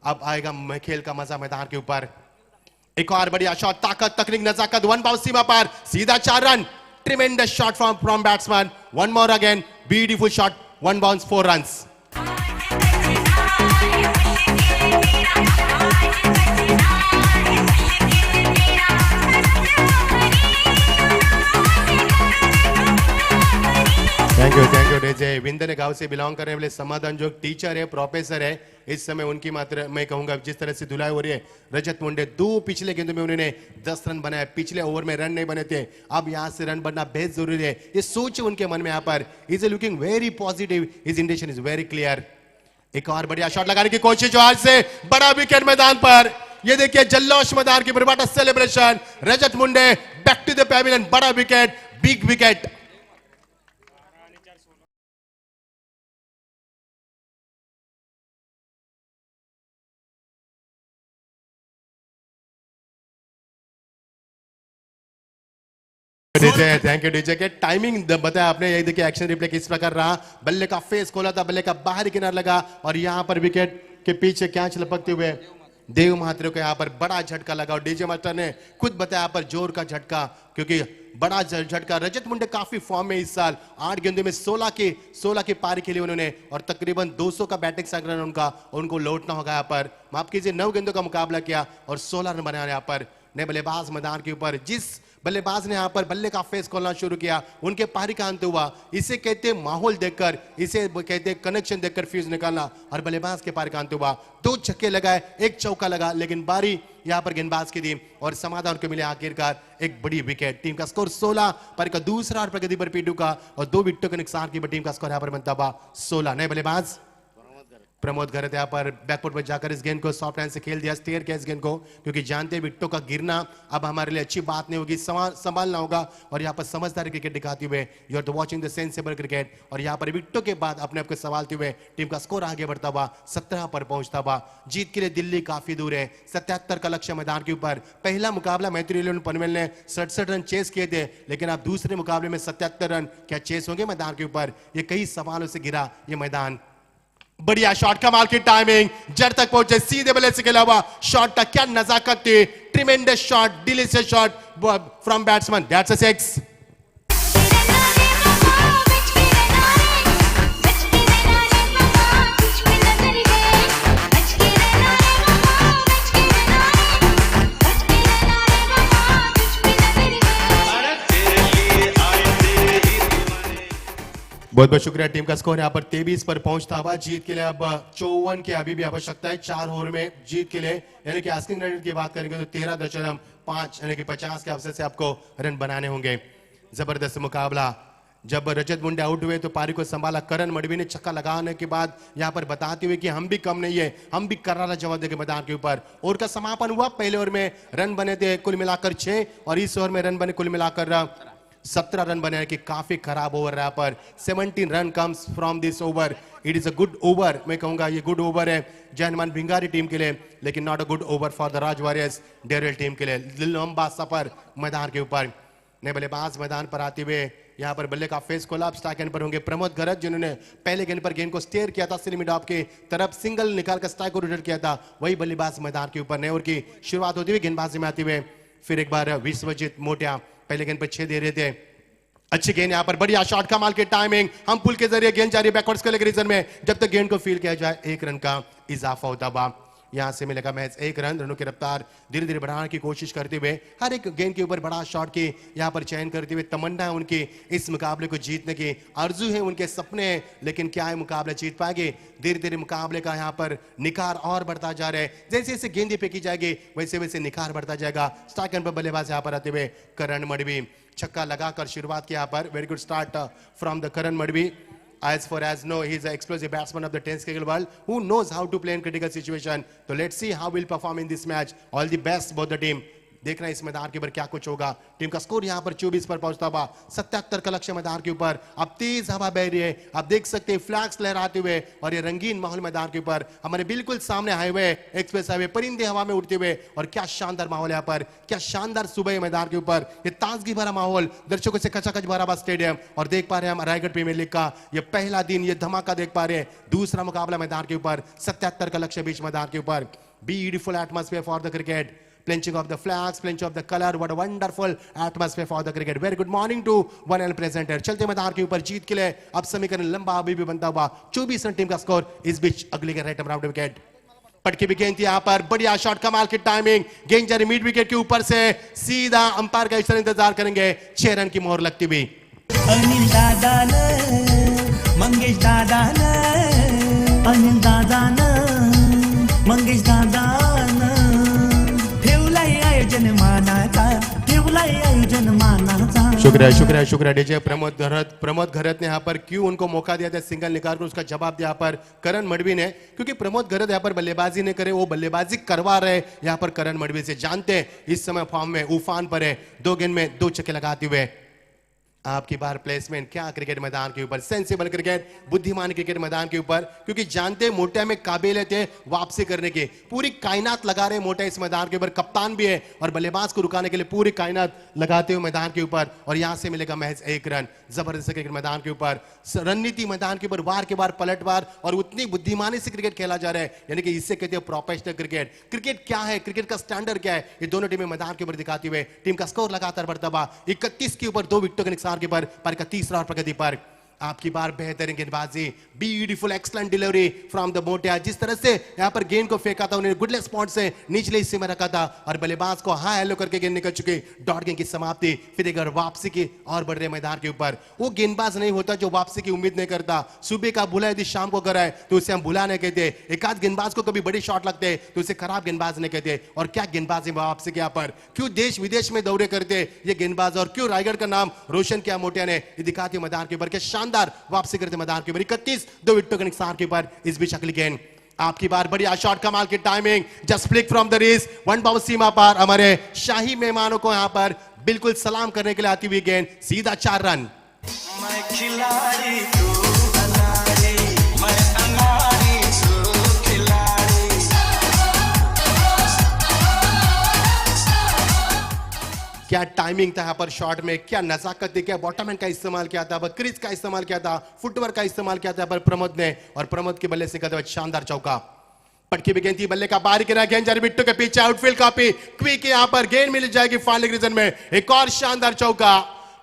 अब आएगा खेल का मजा मैदान के ऊपर। एक और बढ़िया शॉट, ताकत, तकनीक, नजाकत, वन बाउंस सीमा पर, सीधा 4 run. Tremendous shot from batsman. One more again. Beautiful shot. One bounce, 4 runs. Thank you DJ. विंदन गांव से बिलोंग करने वाले समाधान जो टीचर है, प्रोफेसर है, इस समय उनकी मात्रा मैं कहूंगा जिस तरह से धुलाई हो रही है। रजत मुंडे 2 पिछले गेंदों में उन्होंने 10 रन बनाए, पिछले ओवर में रन नहीं बने थे, अब यहां से रन बनना बेहद जरूरी है। ये सोच उनके मन में यहाँ पर, is looking very positive, his intention is very clear. एक और बढ़िया शॉट लगाने की कोशिश आज से, बड़ा विकेट मैदान पर, ये देखिए जल्लोश मैदान की बड़ा celebration. Rajat Munde back to the pavilion, बड़ा wicket, big wicket. Thank you DJ के टाइमिंग बताया आपने। ये देखिए एक्शन रिप्ले किस प्रकार रहा, बल्ले का फेस खोला था, बल्ले का बाहरी किनारा लगा, और यहां पर विकेट के पीछे कैच लपकते हुए देव महात्रे को यहाँ पर बड़ा झटका लगा। और डीजे मास्टर ने खुद बताया पर जोर का झटका, क्योंकि बड़ा झटका। रजत मुंडे काफी फॉर्म में इस साल, 8 गेंदों में 16 की पारी खेली उन्होंने, और तकरीबन 200 का बैटिंग संग्रहण उनका, उनको लौटना होगा यहाँ पर। माफ कीजिए 9 गेंदों का मुकाबला किया और 16 रन बनाया यहाँ पर। नए बल्लेबाज मैदान के ऊपर, जिस बल्लेबाज ने यहाँ पर बल्ले का फेस खोलना शुरू किया, उनके पारी का अंत हुआ। इसे कहते माहौल देखकर, इसे कहते कनेक्शन देखकर फ्यूज निकालना, और बल्लेबाज के पारी का अंत हुआ। 2 छक्के लगाए, 1 चौका लगा, लेकिन बारी यहाँ पर गेंदबाज की थी, और समाधान को मिले आखिरकार एक बड़ी विकेट। टीम का स्कोर 16 पर का दूसरा और प्रगति पर पीडू का, और 2 विकेटों के नुकसान की टीम का स्कोर यहाँ पर बनता हुआ 16। नए बल्लेबाज प्रमोद गरत यहाँ पर बैकफुट पर जाकर इस गेंद को सॉफ्ट हैंड से खेल दिया, स्टेयर किया इस गेंद को, क्योंकि जानते हैं विकेटों का गिरना अब हमारे लिए अच्छी बात नहीं होगी, संभालना होगा। और यहाँ पर समझदारी क्रिकेट दिखाते हुए, you are the watching the sensible cricket, और यहाँ पर विकेटों के बाद अपने आप को संभालते हुए टीम का स्कोर आगे बढ़ता हुआ 17 पर पहुंचता हुआ। जीत के लिए दिल्ली काफी दूर है, 77 का लक्ष्य मैदान के ऊपर। पहला मुकाबला मैत्री पनवेल ने 67 रन चेस किए थे, लेकिन अब दूसरे मुकाबले में 77 रन क्या चेस होंगे मैदान के ऊपर? ये कई सवालों से घिरा ये मैदान। बढ़िया शॉट, कमाल की टाइमिंग, जड़ तक पहुंचे, सीधे बल्ले से खेला हुआ शॉट का क्या नजाकत थी। Tremendous shot, delicious shot from batsman, that's a 6। बहुत बहुत शुक्रिया। टीम का स्कोर यहाँ पर 23 पर पहुंचता हुआ जीत के लिए अब 54 की अभी भी आवश्यकता है 4 ओवर में जीत के लिए, यानी कि आस्किंग रन की बात करेंगे तो 13.5 यानी कि 50 के अवसर से आपको रन बनाने होंगे। जबरदस्त मुकाबला। जब रजत मुंडे आउट हुए तो पारी को संभाला करण मडवी ने, छक्का लगाने के बाद यहाँ पर बताते हुए कि हम भी कम नहीं है, हम भी करारा जवाब देंगे मैदान के ऊपर। ओवर का समापन हुआ। पहले ओवर में रन बने थे कुल मिलाकर 6 और इस ओवर में रन बने कुल मिलाकर 17 रन बने कि काफी खराब ओवर रहा पर 17 run comes from this over. It is a good over, मैं कहूंगा ये गुड ओवर है जय हनुमान भिंगारी टीम के लिए, लेकिन not a good over for the Raj warriors Daryl team के लिए। लंबा सफर मैदान के ऊपर। नए बल्लेबाज मैदान पर आते हुए यहाँ पर बल्ले का फेस खोला। स्ट्राइक एंड पर होंगे प्रमोद गरज, जिन्होंने पहले गेंद पर गेंद को स्टेयर किया था सिली मिड ऑफ के तरफ, सिंगल निकाल कर स्ट्राइक को रोटेट किया था। वही बल्लेबाज मैदान के ऊपर। नए ओवर की शुरुआत होती हुई गेंदबाजी में आते हुए फिर एक बार विश्वजीत मोटिया पहले गेंद पर 6 दे रहे थे। अच्छी गेंद यहाँ पर, बढ़िया शॉट, कमाल की टाइमिंग। हम पुल के जरिए गेंद जारी बैकवर्ड्स के रीजन में, जब तक गेंद को फील किया जाए 1 रन का इजाफा होता हुआ। यहां से मिलेगा महज 1 रन। रनों की रफ्तार धीरे धीरे बढ़ाने की कोशिश करते हुए, हर एक गेंद के ऊपर बड़ा शॉट की यहाँ पर चयन करते हुए, तमन्ना है उनकी इस मुकाबले को जीतने की, आरजू है उनके सपने हैं, लेकिन क्या है मुकाबला जीत पाएंगे? धीरे धीरे मुकाबले का यहाँ पर निखार और बढ़ता जा रहा है। जैसे जैसे गेंदें फेंकी जाएगी वैसे वैसे निखार बढ़ता जाएगा। स्ट्राइक एंड पर बल्लेबाज यहाँ पर आते हुए करण मडवी, छक्का लगाकर शुरुआत की यहाँ पर। Very good start from the Karan Madavi. As far as know, he is an explosive batsman of the 10th cricket world who knows how to play in critical situation. So let's see how we'll perform in this match. All the best both the team. देखना इस मैदान के ऊपर क्या कुछ होगा। Team का score यहाँ पर 24 पर पहुंचता हुआ 77 का लक्ष्य मैदान के ऊपर। अब तेज हवा बह रही है, आप देख सकते हैं फ्लैग्स लहराते हुए, और ये रंगीन माहौल मैदान के ऊपर। हमारे बिल्कुल सामने हाईवे, एक्सप्रेस हाईवे, परिंदे हवा में उड़ते हुए, और क्या शानदार माहौल यहाँ पर, क्या शानदार सुबह है मैदान के ऊपर। ये ताजगी भरा माहौल, दर्शकों से खचाखच भरा हुआ स्टेडियम, और देख पा रहे हैं हम रायगढ़ प्रीमियर लीग का ये पहला दिन, ये धमाका देख पा रहे हैं। दूसरा मुकाबला मैदान के ऊपर, 77 का लक्ष्य बीच मैदान के ऊपर। Beautiful atmosphere for the cricket, plenching of the flags, plenching of the color, what a wonderful atmosphere for the cricket. Very good morning to one and presenter. चलते मैदान के ऊपर जीत के लिए अब समीकरण लंबा अभी भी बनता हुआ। 24 रन टीम का स्कोर। इस बीच अगली गेंद राइट राउंड विकेट, पटकी भी गेंद थी यहाँ पर, बढ़िया शॉट, कमाल की टाइमिंग, गेंद जा रही मिड विकेट के ऊपर से, सीधा अंपायर का इशारा इंतजार करेंगे, 6 रन की मोहर लगती हुई। अनिल दादान, मंगेश दादान, अनिल दादान, मंगेश दादान, आयोजन मानाचा, आयोजन मानाचा। शुक्रिया शुक्रिया शुक्रिया डीजे प्रमोद घरत ने यहाँ पर क्यों उनको मौका दिया था सिंगल निकाल कर, उसका जवाब दिया यहाँ पर करण मडवी ने, क्योंकि प्रमोद घरत यहाँ पर बल्लेबाजी ने करे, वो बल्लेबाजी करवा रहे यहाँ पर करण मडवी से। जानते हैं इस समय फॉर्म में उफान पर है, 2 गेंद में 2 छक्के लगाते हुए। आपकी बार प्लेसमेंट क्या क्रिकेट मैदान के ऊपर, सेंसिबल क्रिकेट, बुद्धिमान क्रिकेट मैदान के ऊपर, क्योंकि जानते मोटा में काबिल थे वापसी करने के, पूरी कायनात लगा रहे मोटा इस मैदान के ऊपर, कप्तान भी है और बल्लेबाज को रुकाने के लिए पूरी कायनात लगाते हुए मैदान के ऊपर, और यहां से मिलेगा महज 1 रन। जबरदस्त क्रिकेट मैदान के ऊपर, रणनीति मैदान के ऊपर, बार के बार पलटवार, और उतनी बुद्धिमानी से क्रिकेट खेला जा रहा है, यानी कि इससे कहते हैं प्रोफेशनल क्रिकेट। क्रिकेट क्या है, क्रिकेट का स्टैंडर्ड क्या है, ये दोनों टीमें मैदान के ऊपर दिखाते हुए। टीम का स्कोर लगातार बढ़ता हुआ 31 के ऊपर 2 विकेटों के नुकसान के पर का तीसरा और प्रगति पर। आपकी बार बेहतरीन गेंदबाजी, beautiful excellent delivery from the मोटिया, जिस तरह से यहां पर गेंद को फेंका था, उन्होंने गुडलेस स्पॉट से निचले हिस्से में रखा था, और बल्लेबाज को हाई हेलो करके गेंद निकल चुकी। डॉट गेंद की समाप्ति, फिर एक वापसी की और बढ़ रहे मैदान के ऊपर। वो गेंदबाज नहीं होता जो वापसी की उम्मीद नहीं करता। सुबह का भूला यदि शाम को कराए तो उसे हम भूला नहीं कहते। एक आध गेंदबाज को कभी बड़ी शॉट लगते तो उसे खराब गेंदबाज नहीं कहते। और क्या गेंदबाजी वापसी के यहाँ पर, क्यों देश विदेश में दौरे करते ये गेंदबाज, और क्यों रायगढ़ का नाम रोशन किया मोटिया ने, ये दिखाते मैदान के ऊपर के शानदार वापसी मैदान के ऊपर। 31 2 विकेटों के नुकसान के ऊपर। इस बीच अगली गेंद आपकी बार, बढ़िया शॉट, कमाल की timing, just flick from the रेस, 1 बाउंस सीमा पार। हमारे शाही मेहमानों को यहां पर बिल्कुल सलाम करने के लिए आती हुई गेंद, सीधा 4 रन। मैं खिलाड़ी तू अनाड़ी, मैं अनाड़ी तू खिलाड़ी। क्या टाइमिंग था यहाँ पर शॉट में, क्या नजाकत थी, क्या बॉटमैन का इस्तेमाल किया था, क्रीज का इस्तेमाल किया था, फुटवर्क का इस्तेमाल किया था पर प्रमोद ने, और प्रमोद के बल्ले से करते हुए शानदार चौका। पटकी भी गेंद थी, बल्ले का बाहर गिरा, गेंद जारी बिट्टू के पीछे, आउटफील्ड कॉपी, क्विक यहाँ पर गेंद मिल जाएगी फाइनल रीजन में। एक और शानदार चौका,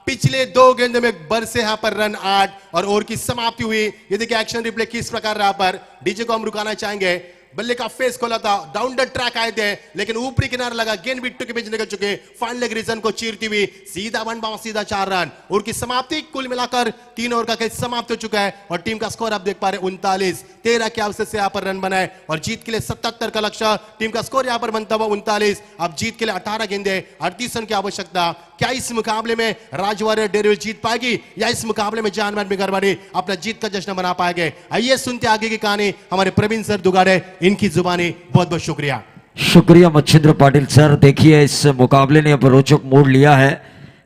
पिछले 2 गेंद में बरसे यहाँ पर रन 8, और ओवर की समाप्ति हुई। ये देखिए एक्शन रिप्ले किस प्रकार रहा पर, डीजे को हम रुकाना चाहेंगे। बल्ले का फेस खोला था, डाउन द ट्रैक आए थे, लेकिन ऊपरी किनारा लगा, गेंद बिट्टू के बीच निकल चुके, फाइनल लेग रीजन को चीरती हुई सीधा 1 बाउंस, सीधा 4 रन। और की समाप्ति कुल मिलाकर 3 ओवर का खेल समाप्त हो चुका है और टीम का स्कोर आप देख पा रहे 39, 13 के अवसर से यहाँ पर रन बनाए और जीत के लिए 77 का लक्ष्य। टीम का स्कोर यहाँ पर बनता हुआ 39। अब जीत के लिए 18 गेंदे, 38 रन की आवश्यकता। क्या इस मुकाबले में राज वॉरियर डेयरडेविल जीत पाएगी या इस मुकाबले में जानवर बिगरवाड़ी अपना जीत का जश्न मना पाएंगे? आइए सुनते आगे की कहानी हमारे प्रवीण सर दुगाड़े, इनकी जुबानी। बहुत बहुत शुक्रिया। शुक्रिया मच्छिंद्र पाटिल सर। देखिए इस मुकाबले ने अब रोचक मोड़ लिया है।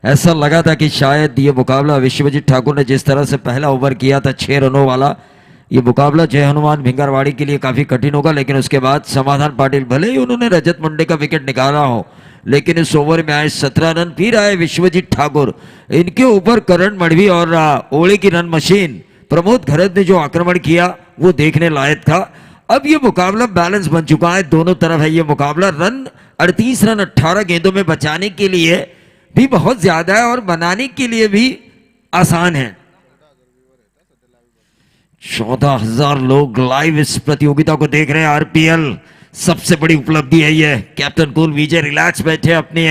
ऐसा लगा था कि शायद ये मुकाबला विश्वजीत ठाकुर ने जिस तरह से पहला ओवर किया था 6 रनों वाला, ये मुकाबला जय हनुमान भिंगरवाड़ी के लिए काफी कठिन होगा, लेकिन उसके बाद समाधान पाटिल भले ही उन्होंने रजत मुंडे का विकेट निकाला हो, लेकिन इस ओवर में आए 17 रन। फिर आए विश्वजीत ठाकुर, इनके ऊपर करण मढ़वी और ओले की रन मशीन प्रमोद घरत ने जो आक्रमण किया वो देखने लायक था। अब ये मुकाबला बैलेंस बन चुका है, दोनों तरफ है ये मुकाबला। रन 38 रन 18 गेंदों में बचाने के लिए भी बहुत ज्यादा है और बनाने के लिए भी आसान है। 14,000 लोग लाइव इस प्रतियोगिता को देख रहे हैं। आरपीएल सबसे बड़ी उपलब्धि है ये। कैप्टन कुल विजय रिलैक्स बैठे अपने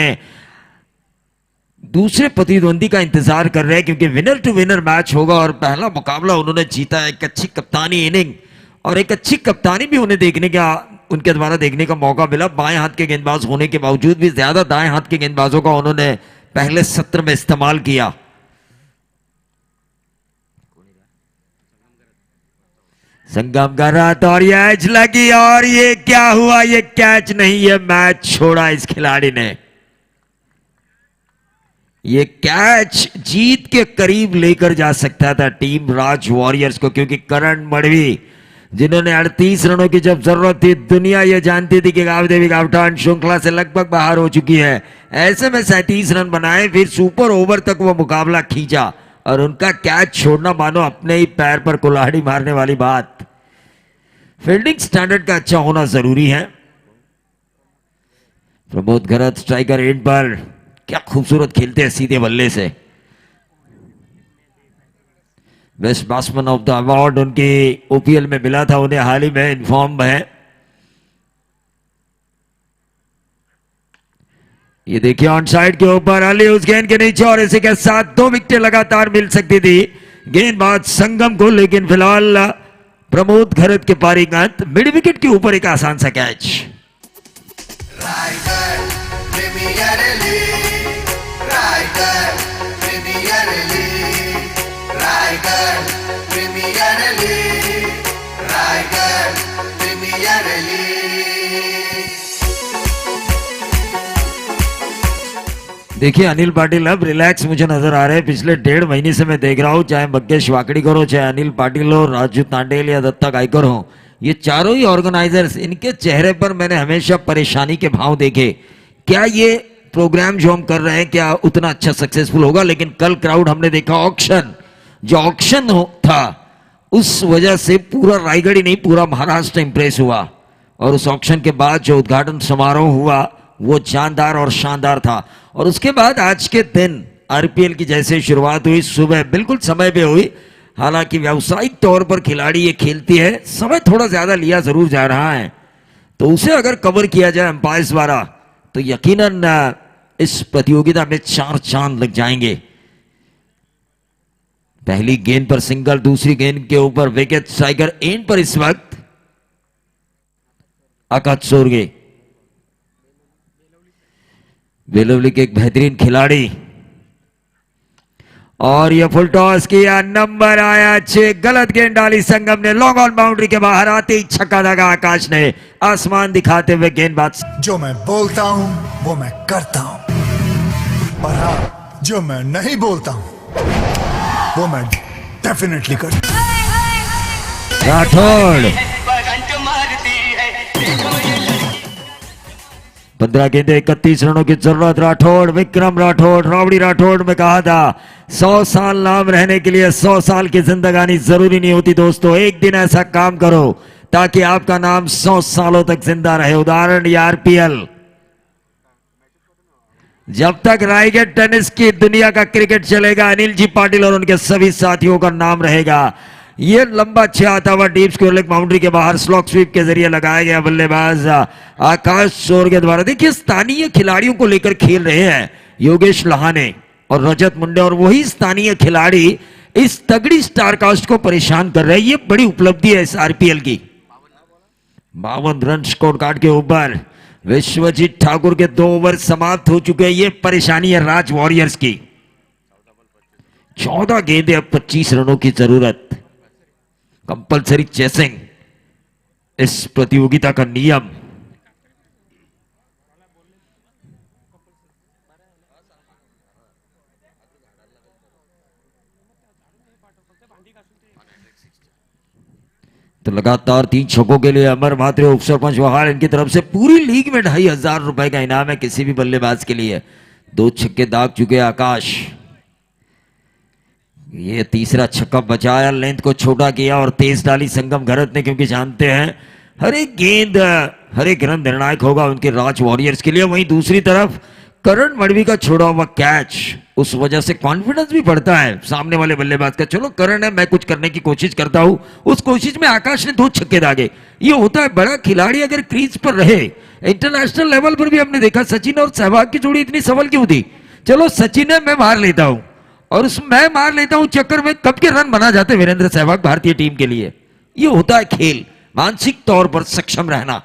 दूसरे प्रतिद्वंदी का इंतजार कर रहे हैं, क्योंकि विनर टू विनर मैच होगा और पहला मुकाबला उन्होंने जीता है। एक अच्छी कप्तानी इनिंग और एक अच्छी कप्तानी भी उन्हें देखने का, उनके द्वारा देखने का मौका मिला। बाएं हाथ के गेंदबाज होने के बावजूद भी ज्यादा दाएं हाथ के गेंदबाजों का उन्होंने पहले सत्र में इस्तेमाल किया। संगम गरात और ये एज लगी और ये क्या हुआ? ये कैच नहीं, ये मैच छोड़ा इस खिलाड़ी ने। ये कैच जीत के करीब लेकर जा सकता था टीम राज वॉरियर्स को, क्योंकि करण मढ़वी जिन्होंने 38 रनों की जब जरूरत थी, दुनिया ये जानती थी कि गावदेवी गावठान श्रृंखला से लगभग बाहर हो चुकी है, ऐसे में 37 रन बनाए, फिर सुपर ओवर तक वो मुकाबला खींचा और उनका कैच छोड़ना मानो अपने ही पैर पर कुल्हाड़ी मारने वाली बात। फील्डिंग स्टैंडर्ड का अच्छा होना जरूरी है। प्रमोद घरत स्ट्राइकर एंड पर क्या खूबसूरत खेलते हैं सीधे बल्ले से। Best batsman of the award उनके ओपीएल में मिला था उन्हें, हाल ही में इन्फॉर्म है। ये देखिए ऑन साइड के ऊपर अली उस गेंद के नीचे और इसी के साथ 2 विकेटें लगातार मिल सकती थी गेंदबाज संगम को, लेकिन फिलहाल प्रमोद घरत के पारीगत मिड विकेट के ऊपर एक आसान सा catch. Raigarh premier league, Raigarh premier league, Raigarh premier league, Raigarh premier league. देखिए अनिल पाटिल अब रिलैक्स मुझे नजर आ रहे हैं। पिछले 1.5 महीने से मैं देख रहा हूं, चाहे मग्गेश वाकड़ीकर हो, चाहे अनिल पाटिल हो, राजू तांडेल या दत्ता गायकर हो, ये चारों ही ऑर्गेनाइजर्स, इनके चेहरे पर मैंने हमेशा परेशानी के भाव देखे। क्या ये प्रोग्राम जो हम कर रहे हैं क्या उतना अच्छा सक्सेसफुल होगा? लेकिन कल क्राउड हमने देखा, ऑक्शन जो ऑक्शन था उस वजह से पूरा रायगढ़ ही नहीं पूरा महाराष्ट्र इंप्रेस हुआ, और उस ऑक्शन के बाद जो उद्घाटन समारोह हुआ वो जानदार और शानदार था। और उसके बाद आज के दिन आरपीएल की जैसे शुरुआत हुई, सुबह बिल्कुल समय पे हुई। हालांकि व्यावसायिक तौर पर खिलाड़ी ये खेलती है, समय थोड़ा ज्यादा लिया जरूर जा रहा है, तो उसे अगर कवर किया जाए अंपायर्स द्वारा तो यकीनन इस प्रतियोगिता में 4 चांद लग जाएंगे। पहली गेंद पर सिंगल, दूसरी गेंद के ऊपर विकेट, स्ट्राइकर एंड पर इस वक्त आकाश सोरगे, बेलवली के एक बेहतरीन खिलाड़ी, और ये फुल टॉस किया, नंबर आया 6, गलत गेंद डाली संगम ने, लॉन्ग ऑन बाउंड्री के बाहर आते ही छक्का लगा आकाश ने, आसमान दिखाते हुए गेंदबाज। जो मैं बोलता हूं वो मैं करता हूं, और हाँ जो मैं नहीं बोलता हूं वो मैं डेफिनेटली करता हूं। राठौड़ करंट मारती है, देखो ये 15 गेंदे 31 रनों की जरूरत। राठौड़, विक्रम राठौड़, रावड़ी राठौड़ में कहा था 100 साल नाम रहने के लिए 100 साल की जिंदगानी जरूरी नहीं होती दोस्तों, एक दिन ऐसा काम करो ताकि आपका नाम 100 सालों तक जिंदा रहे। उदाहरण आरपीएल, जब तक रायगढ़ टेनिस की दुनिया का क्रिकेट चलेगा, अनिल जी पाटिल और उनके सभी साथियों का नाम रहेगा। ये लंबा छह आता हुआ डीप स्क्वायर लेग बाउंड्री के बाहर स्लॉक स्वीप के जरिए लगाया गया बल्लेबाज आकाश चोर के द्वारा। देखिए स्थानीय खिलाड़ियों को लेकर खेल रहे हैं योगेश लहाने और रजत मुंडे, और वही स्थानीय खिलाड़ी इस तगड़ी स्टारकास्ट को परेशान कर रहे हैं। ये बड़ी उपलब्धि है इस आरपीएल की। 52 रन स्कोर कार्ड के ऊपर विश्वजीत ठाकुर के 2 ओवर समाप्त हो चुके हैं। ये परेशानी है राज वॉरियर्स की। 14 गेंदें, अब 25 रनों की जरूरत। कंपलसरी चेसिंग इस प्रतियोगिता का नियम। तो लगातार 3 छक्कों के लिए अमर मात्रे उप सरपंच बहाल, इनकी तरफ से पूरी लीग में 2500 रुपए का इनाम है किसी भी बल्लेबाज के लिए। 2 छक्के दाग चुके आकाश। ये तीसरा छक्का बचाया, लेंथ को छोटा किया और तेज डाली संगम घरत ने, क्योंकि जानते हैं हर एक गेंद हर एक रन निर्णायक होगा उनके राज वॉरियर्स के लिए। वहीं दूसरी तरफ करण मडवी का छोड़ा हुआ कैच, उस वजह से कॉन्फिडेंस भी बढ़ता है सामने वाले बल्लेबाज का। चलो करण है, मैं कुछ करने की कोशिश करता हूं। उस कोशिश में आकाश ने 2 छक्के दागे। ये होता है, बड़ा खिलाड़ी अगर क्रीज पर रहे। इंटरनेशनल लेवल पर भी हमने देखा सचिन और सहवाग की जोड़ी इतनी सफल क्यों थी। चलो सचिन है, मैं मार लेता हूं, और उस मैं मार लेता हूं चक्कर में कब के रन बना जाते वीरेंद्र सहवाग भारतीय टीम के लिए। ये होता है खेल, मानसिक तौर पर सक्षम रहना।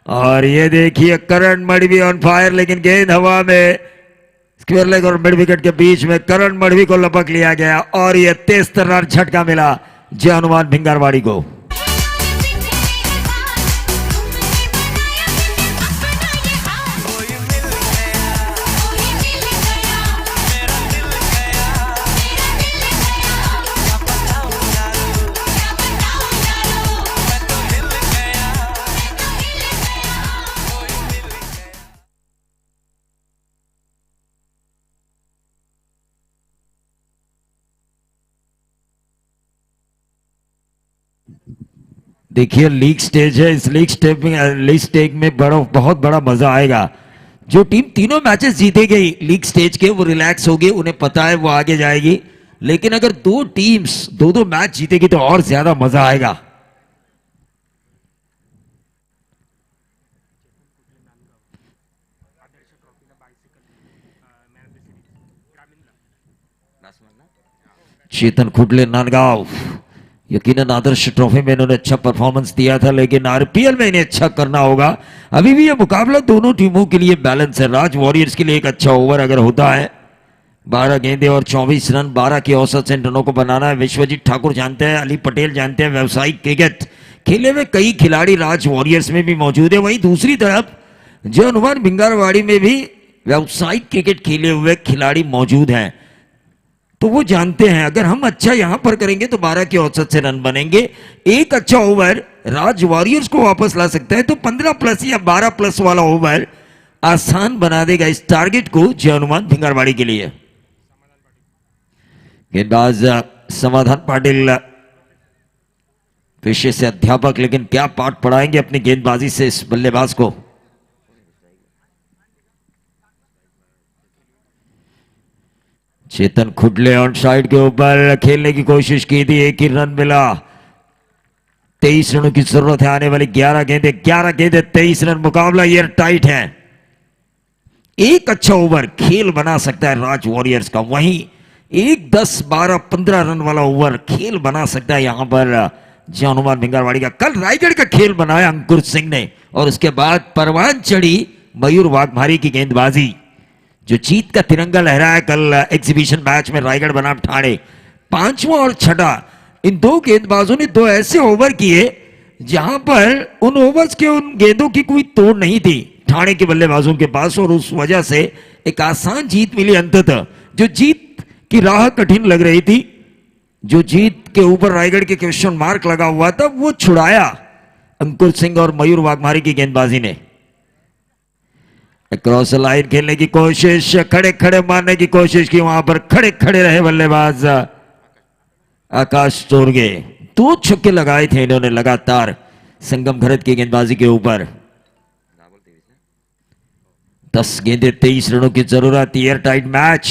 और ये देखिए करण मडवी ऑन फायर, लेकिन गेंद हवा में स्क्वायर लेग और मिड विकेट के बीच में करण मडवी को लपक लिया गया और ये तेज तर्रार झटका मिला जय हनुमान भिंगारवाड़ी को। देखिए लीग स्टेज है, इस लीग स्टेज में बहुत बड़ा मजा आएगा। जो टीम तीनों मैचेस जीतेगी लीग स्टेज के वो रिलैक्स होगी, उन्हें पता है वो आगे जाएगी। लेकिन अगर 2 टीम्स 2 मैच जीतेगी तो और ज्यादा मजा आएगा। चेतन खुटले नांदगांव, यकीनन आदर्श ट्रॉफी में इन्होंने अच्छा परफॉर्मेंस दिया था, लेकिन आरपीएल में इन्हें अच्छा करना होगा। अभी भी यह मुकाबला दोनों टीमों के लिए बैलेंस है। राज वॉरियर्स के लिए एक अच्छा ओवर अगर होता है, 12 गेंदें और 24 रन, 12 के औसत से रनों को बनाना है। विश्वजीत ठाकुर जानते हैं, अली पटेल जानते हैं, व्यावसायिक क्रिकेट खेले हुए कई खिलाड़ी राज वॉरियर्स में भी मौजूद है। वहीं दूसरी तरफ जय हनुमान भिंगारवाड़ी में भी व्यावसायिक क्रिकेट खेले हुए खिलाड़ी मौजूद हैं। तो वो जानते हैं अगर हम अच्छा यहां पर करेंगे तो 12 के औसत से रन बनेंगे। एक अच्छा ओवर राज वॉरियर्स को वापस ला सकता है, तो 15 प्लस या 12 प्लस वाला ओवर आसान बना देगा इस टारगेट को जय हनुमान भिंगारवाड़ी के लिए। गेंदबाज समाधान पाटिल पेशे से अध्यापक, लेकिन क्या पाठ पढ़ाएंगे अपनी गेंदबाजी से इस बल्लेबाज को। चेतन खुडले ऑन साइड के ऊपर खेलने की कोशिश की थी, 1 ही रन मिला। 23 रनों की जरूरत है, आने वाली 11 गेंदें 23 रन, मुकाबला एयर टाइट है। एक अच्छा ओवर खेल बना सकता है राज वॉरियर्स का, वहीं 1, 10, 12, 15 रन वाला ओवर खेल बना सकता है यहां पर जय हनुमान भिंगारवाड़ी का। कल रायगढ़ का खेल बनाया अंकुर सिंह ने, और उसके बाद परवान चढ़ी मयूर वाघमारी की गेंदबाजी, जो जीत का तिरंगा लहराया कल एग्जीबिशन मैच में रायगढ़ बनाम ठाणे। 5वां और 6ठा इन 2 गेंदबाजों ने 2 ऐसे ओवर किए जहां पर उन ओवर्स के उन गेंदों की कोई तोड़ नहीं थी ठाणे के बल्लेबाजों के पास, और उस वजह से एक आसान जीत मिली अंततः। जो जीत की राह कठिन लग रही थी, जो जीत के ऊपर रायगढ़ के क्वेश्चन मार्क लगा हुआ था, वो छुड़ाया अंकुर सिंह और मयूर वाघमारी की गेंदबाजी ने। क्रॉस लाइन खेलने की कोशिश, खड़े खड़े मारने की कोशिश की, वहां पर खड़े खड़े रहे बल्लेबाज आकाश चोरगे। 2 छक्के लगाए थे इन्होंने लगातार संगम घरत की गेंदबाजी के ऊपर। 10 गेंदे 23 रनों की जरूरत, एयर टाइट मैच।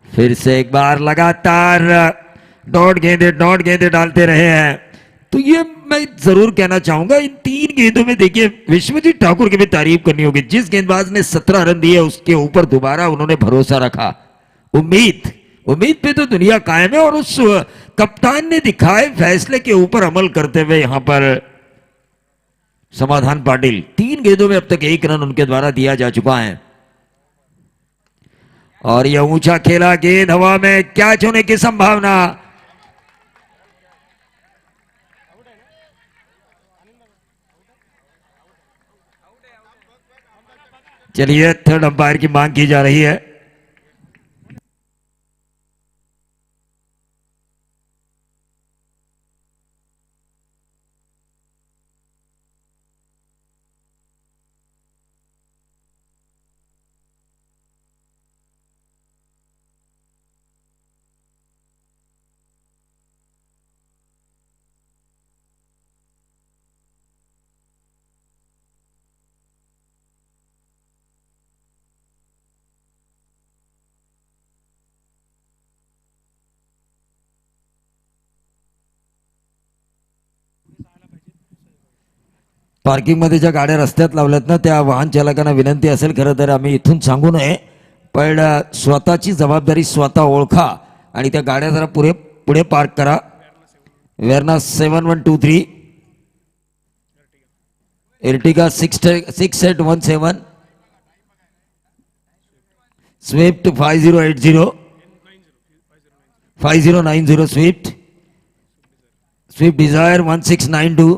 फिर से एक बार लगातार डॉट गेंदे डालते रहे हैं। तो ये मैं जरूर कहना चाहूंगा, इन 3 गेंदों में देखिए विश्वजीत ठाकुर की भी तारीफ करनी होगी। जिस गेंदबाज ने 17 रन दिए उसके ऊपर दोबारा उन्होंने भरोसा रखा। उम्मीद पे तो दुनिया कायम है, और उस कप्तान ने दिखाए फैसले के ऊपर अमल करते हुए यहां पर समाधान पाटिल। 3 गेंदों में अब तक 1 रन उनके द्वारा दिया जा चुका है। और यह ऊंचा खेला गेंद हवा में, कैच होने की संभावना। चलिए, थर्ड अंपायर की मांग की जा रही है। पार्किंग मध्ये ज्या गाड्या रस्त्यात लावल्यात ना, त्या वाहन चालकांना विनंती असेल खरं तर आम्ही इथून सांगू नये, पण स्वतःची जबाबदारी स्वतः ओळखा आणि त्या गाड्या जरा पुढे पार्क करा. Verna 7123 Ertiga 6817 Swift 5080 5090 Swift Dzire 1692.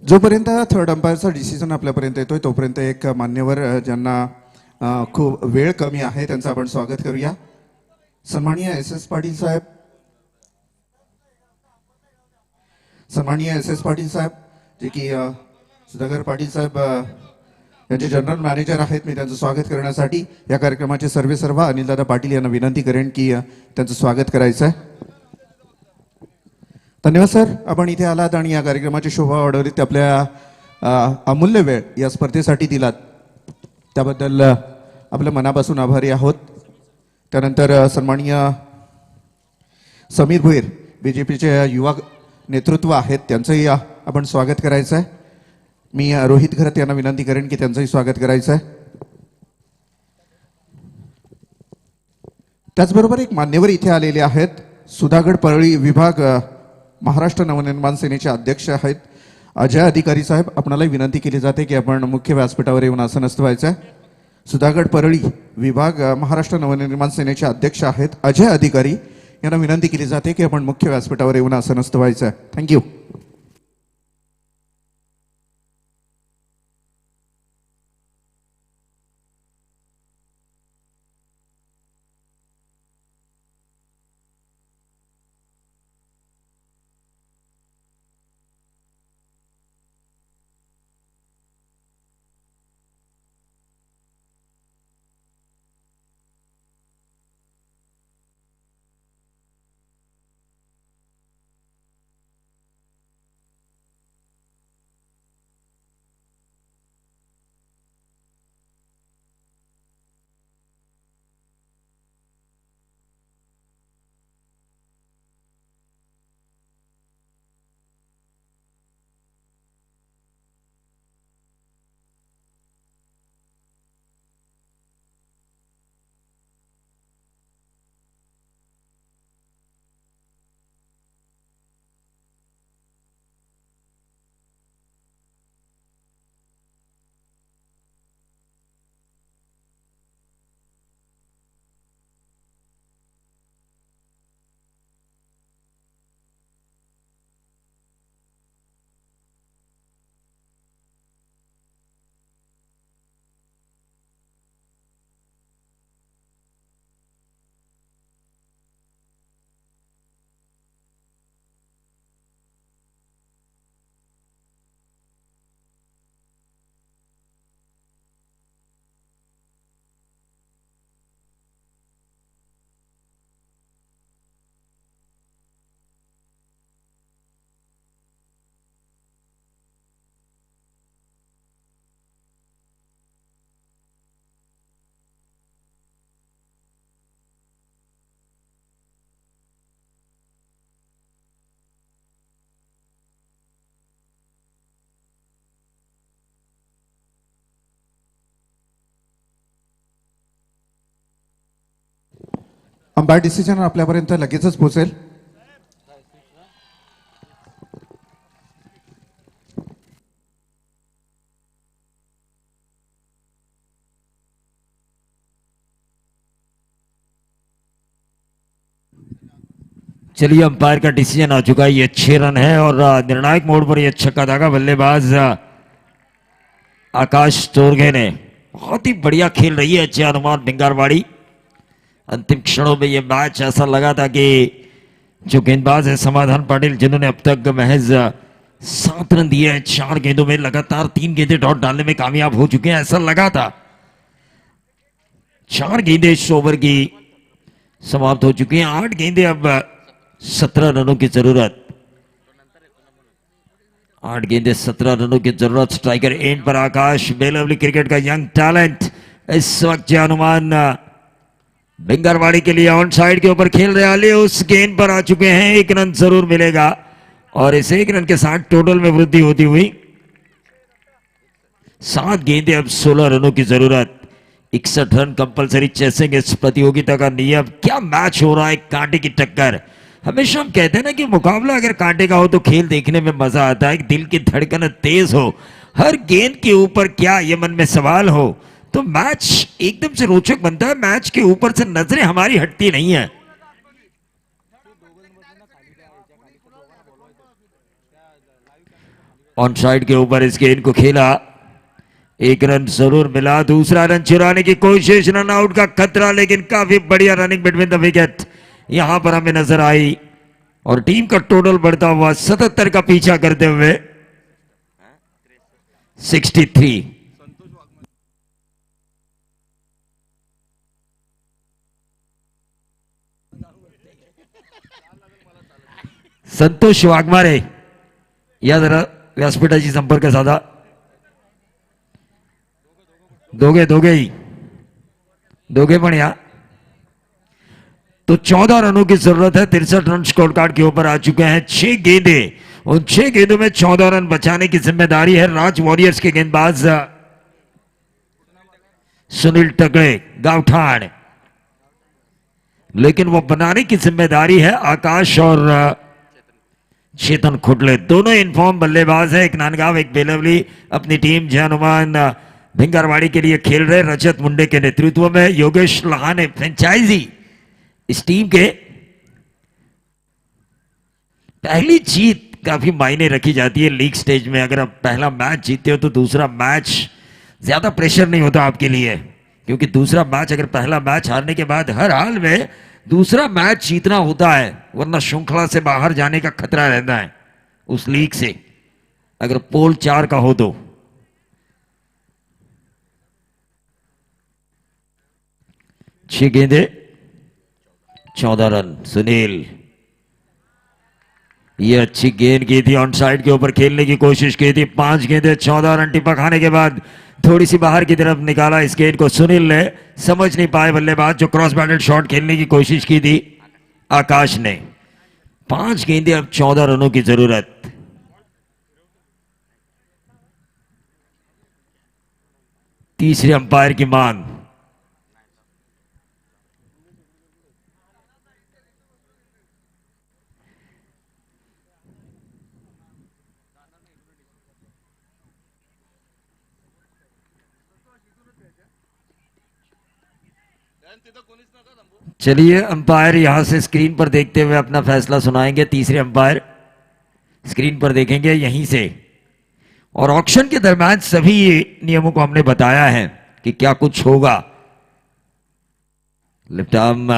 जोपर्यंत थर्ड अंपायरचा डिसिजन आपल्यापर्यंत येतोय तोपर्यंत एक मान्यवर ज्यांना खूप वेळ कमी आहे त्यांचं आपण स्वागत करूया. सन्माननीय एस पाटील साहेब, जे की सुधाकर पाटील साहेब यांचे जनरल मॅनेजर आहेत. मी त्यांचं स्वागत करण्यासाठी या कार्यक्रमाचे सर्व अनिलदादा पाटील यांना विनंती करेन की त्यांचं स्वागत करायचं आहे. धन्यवाद सर, आपण इथे आलात आणि या कार्यक्रमाची शोभा वाढवलीत, आपल्या अमूल्य वेळ या स्पर्धेसाठी दिलात त्याबद्दल आपल्या मनापासून आभारी आहोत. त्यानंतर सन्माननीय समीर भोईर बीजेपीचे युवा नेतृत्व आहेत, त्यांचंही आपण स्वागत करायचं आहे. मी रोहित घरत यांना विनंती करेन की त्यांचंही स्वागत करायचं आहे. त्याचबरोबर एक मान्यवर इथे आलेले आहेत. सुधागड परळी विभाग महाराष्ट्र नवनिर्माण सेनेचे अध्यक्ष आहेत अजय अधिकारी साहेब. आपणाला विनंती केली जाते की आपण मुख्य व्यासपीठावर येऊन आसनस्थ व्हायचं आहे. सुधागड परळी विभाग महाराष्ट्र नवनिर्माण सेनेचे अध्यक्ष आहेत अजय अधिकारी यांना विनंती केली जाते की आपण मुख्य व्यासपीठावर येऊन आसनस्थ व्हायचं आहे. थँक्यू. अंपायर डिसिजन आपल्यापर्यंत लगेचच पोहोचेल. चलिए अंपायर का डिसीजन आ चुका है. ये 6 रन है और निर्णायक मोड़ पर ये छक्का दागा. बल्लेबाज आकाश तोरगे ने बहुत ही बढ़िया खेल रही है अच्छे हनुमान भिंगारवाड़ी. अंतिम क्षणों में ये मैच ऐसा लगा था कि जो गेंदबाज है समाधान पाटिल, जिन्होंने अब तक महज 7 रन दिए हैं 4 गेंदों में, लगातार 3 गेंदें डॉट डालने में कामयाब हो चुके हैं. ऐसा लगा था 4 गेंदें इस ओवर की समाप्त हो चुकी हैं. 8 गेंदें, अब 17 रनों की जरूरत. 8 गेंदें 17 रनों की जरूरत. स्ट्राइकर एंड पर आकाश, बेलवली क्रिकेट का यंग टैलेंट इस वक्त जो अनुमान भिंगारवाड़ी के लिए ऑन साइड के ऊपर खेल रहे आले उस गेंद पर आ चुके हैं. 1 रन जरूर मिलेगा और इस 1 रन के साथ टोटल में वृद्धि होती हुई 7 गेंदें, अब 16 रनों की जरूरत. 61 रन कंपलसरी चेसिंग इस प्रतियोगिता का नियम. क्या मैच हो रहा है, कांटे की टक्कर. हमेशा हम कहते हैं ना कि मुकाबला अगर कांटे का हो तो खेल देखने में मजा आता है. दिल की धड़कन तेज हो, हर गेंद के ऊपर क्या ये मन में सवाल हो, तो मैच एकदम से रोचक बनता है. मैच के ऊपर से नजरें हमारी हटती नहीं है. ऑन साइड के ऊपर इस गेंद को खेला. 1 रन जरूर मिला. दूसरा रन चुराने की कोशिश, रन आउट का खतरा, लेकिन काफी बढ़िया रनिंग बिटवीन द विकेट यहां पर हमें नजर आई और टीम का टोटल बढ़ता हुआ 77 का पीछा करते हुए 63. संतोष वाघमारे या जरा व्यासपीठाशी संपर्क साधा. दोघे पण या. तो 14 रनों की जरूरत है. 63 रन स्कोर कार्ड के ऊपर आ चुके हैं. 6 गेंदें, उन 6 गेंदों में 14 रन बचाने की जिम्मेदारी है राज वॉरियर्स के गेंदबाज सुनील टकड़े गावठाण, लेकिन वो बनाने की जिम्मेदारी है आकाश और चेतन खुटले. दोनों इनफॉर्म बल्लेबाज है. एक नांदगांव, एक बेलवली. अपनी टीम जय हनुमान भिंगारवाड़ी के लिए खेल रहे. रजत मुंडे के नेतृत्व में योगेश लहाने फ्रेंचाइजी. इस टीम के पहली जीत काफी मायने रखी जाती है लीग स्टेज में. अगर आप पहला मैच जीतते हो तो दूसरा मैच ज्यादा प्रेशर नहीं होता आपके लिए, क्योंकि दूसरा मैच, अगर पहला मैच हारने के बाद हर हाल में दूसरा मैच जीतना होता है, वरना श्रृंखला से बाहर जाने का खतरा रहता है उस लीग से, अगर पोल 4 का हो तो. छह गेंदे 14 रन. सुनील, ये अच्छी गेंद की थी. ऑन साइड के ऊपर खेलने की कोशिश की थी. 5 गेंदे 14 रन. टिपा खाने के बाद थोड़ी सी बाहर की तरफ निकाला इस गेंद को. सुनील ने समझ नहीं पाए बल्लेबाज, जो क्रॉस बैटेड शॉट खेलने की कोशिश की थी आकाश ने. 5 गेंदे, अब 14 रनों की जरूरत. तीसरे अंपायर की मांग. चलिए अंपायर यहां से स्क्रीन पर देखते हुए अपना फैसला सुनाएंगे. तीसरे अंपायर स्क्रीन पर देखेंगे यहीं से. और ऑक्शन के दरमियान सभी नियमों को हमने बताया है कि क्या कुछ होगा. Left arm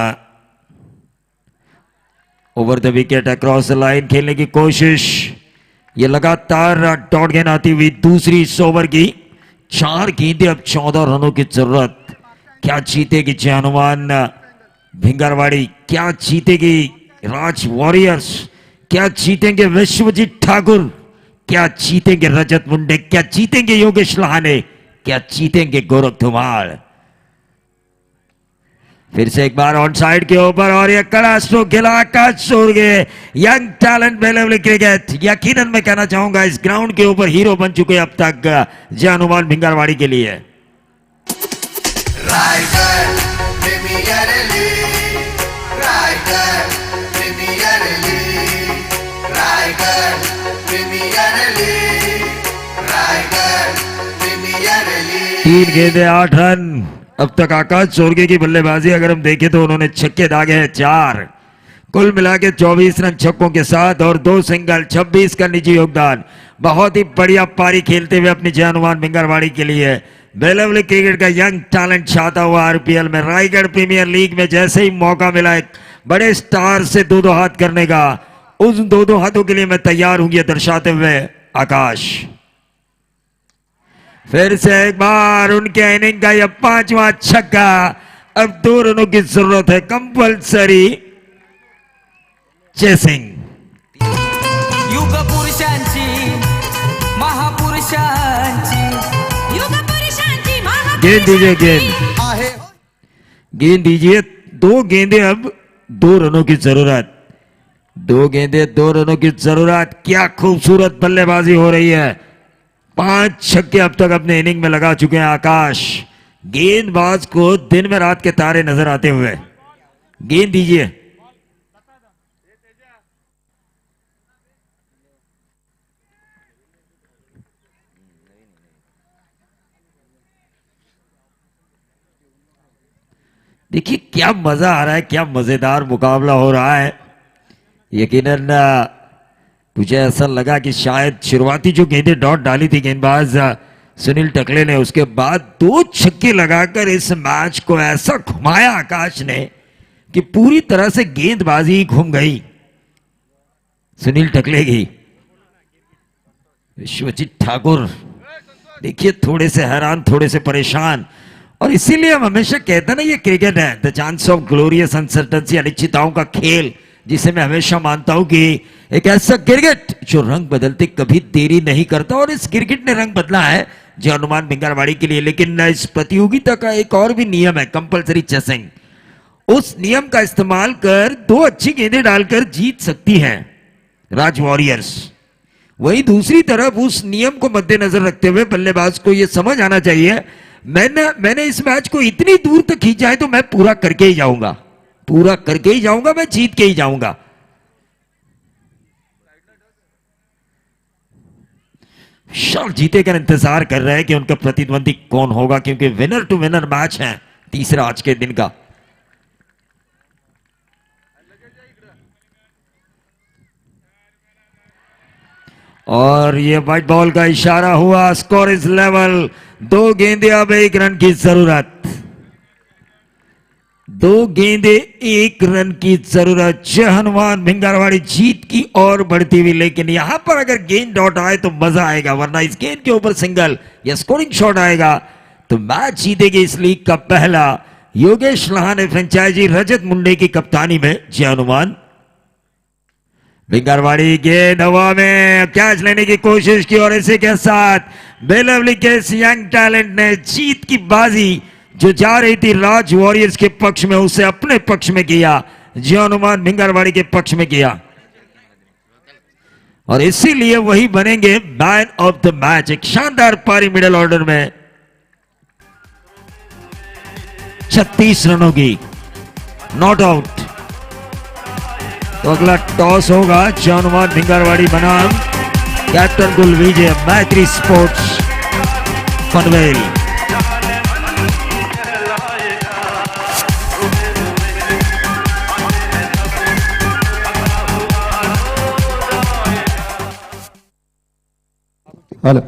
over the wicket, across the line खेलने की कोशिश. ये लगातार डॉट गेंद आती हुई दूसरी इस ओवर की. 4 गेंदें, अब 14 रनों की जरूरत. क्या जीतेगी जय हनुमान भिंगारवाड़ी, क्या जीतेगी राज वॉरियर्स, क्या जीतेंगे विश्वजीत ठाकुर, क्या जीतेंगे रजत मुंडे, क्या जीतेंगे योगेश लहाने, क्या जीतेंगे गोरख धुमाल. फिर से एक बार ऑन साइड के ऊपर और ये कड़ा स्ट्रोक खेला Akash Torge. Young talent Belwali cricket. यकीनन मैं कहना चाहूंगा इस ग्राउंड के ऊपर हीरो बन चुके अब तक जय हनुमान भिंगारवाड़ी के लिए. रायगढ़ प्रीमियर लीग 3 गेंदे 8 रन। अब तक आकाश चोरगे की बल्लेबाजी अगर हम देखें तो उन्होंने छक्के दागे हैं 4, कुल मिला के 24 रन छक्कों के साथ और 2 सिंगल, 26 का निजी योगदान। बहुत ही बढ़िया पारी खेलते हुए अपने जय भिंगरवाड़ी के लिए बेलवली क्रिकेट का यंग टैलेंट छाता हुआ आरपीएल में रायगढ़ प्रीमियर लीग में जैसे ही मौका मिला एक बड़े स्टार से 2-2 हाथ करने का, उस 2-2 हाथों के लिए मैं तैयार हूं, ये दर्शाते हुए आकाश। फिर से एक बार उनके इनिंग का यह 5वां छक्का। अब 2 रनों की जरूरत है, कंपल्सरी चेसिंग। युग पुरुषांची महापुरुषांची गेंद दीजिए, गेंद दीजिए। 2 गेंदे, अब 2 रनों की जरूरत। 2 गेंदे 2 रनों की जरूरत। क्या खूबसूरत बल्लेबाजी हो रही है। 5 छक्के अब तक अपने इनिंग में लगा चुके हैं आकाश। गेंदबाज को दिन में रात के तारे नजर आते हुए। गेंद दीजिए। देखिए क्या मजा आ रहा है, क्या मजेदार मुकाबला हो रहा है। यकीनन मुझे ऐसा लगा कि शायद शुरुआती जो गेंदें डॉट डाली थी गेंदबाज सुनील टकले ने, उसके बाद 2 छक्के लगाकर इस मैच को ऐसा घुमाया आकाश ने कि पूरी तरह से गेंदबाजी घूम गई सुनील टकले की। विश्वजीत ठाकुर देखिए थोड़े से हैरान, थोड़े से परेशान। और इसीलिए हम हमेशा कहते हैं ना, ये क्रिकेट है, the chance of glorious uncertainty, अनिश्चितताओं का खेल, जिसे मैं हमेशा मानता हूं कि एक ऐसा क्रिकेट जो रंग बदलते कभी देरी नहीं करता। और इस क्रिकेट ने रंग बदला है जय हनुमान भिंगरवाड़ी के लिए। लेकिन इस प्रतियोगिता का एक और भी नियम है, कंपल्सरी चेसिंग। उस नियम का इस्तेमाल कर 2 अच्छी गेंदें डालकर जीत सकती है राज वॉरियर्स। वही दूसरी तरफ उस नियम को मद्देनजर रखते हुए बल्लेबाज को यह समझ आना चाहिए, मैंने इस मैच को इतनी दूर तक खींचा है तो मैं पूरा करके ही जाऊंगा, पूरा करके ही जाऊंगा, मैं जीत के ही जाऊंगा। सब जीते का इंतजार कर रहे हैं कि उनका प्रतिद्वंदी कौन होगा, क्योंकि विनर टू विनर मैच है तीसरा आज के दिन का। और ये व्हाइट बॉल का इशारा हुआ, स्कोर इज लेवल। 2 गेंदे अब 1 रन की जरूरत। 2 गेंदे 1 रन की जरूरत। जय हनुमान भिंगरवाड़ी जीत की ओर बढ़ती हुई। लेकिन यहां पर अगर गेंद डॉट आए तो मजा आएगा, वरना इस गेंद के ऊपर सिंगल या स्कोरिंग शॉट आएगा तो मैच जीतेगी इस लीग का पहला योगेश लहाने फ्रेंचाइजी रजत मुंडे की कप्तानी में जय हनुमान भिंगरवाड़ी। गेंद हवा में कैच लेने की कोशिश की और इसी के साथ बेलवली के इस यंग टैलेंट ने जीत की बाजी जो जा रही थी राज वॉरियर्स के पक्ष में, उसे अपने पक्ष में किया, जय हनुमान भिंगरवाड़ी के पक्ष में किया। और इसीलिए वही बनेंगे मैन ऑफ द मैच। एक शानदार पारी मिडिल ऑर्डर में 36 रनों की नॉट आउट। तो अगला टॉस होगा जय हनुमान भिंगरवाड़ी बनाम कैप्टन गुल विजय, मैत्री स्पोर्ट्स पनवेल। हॅलो,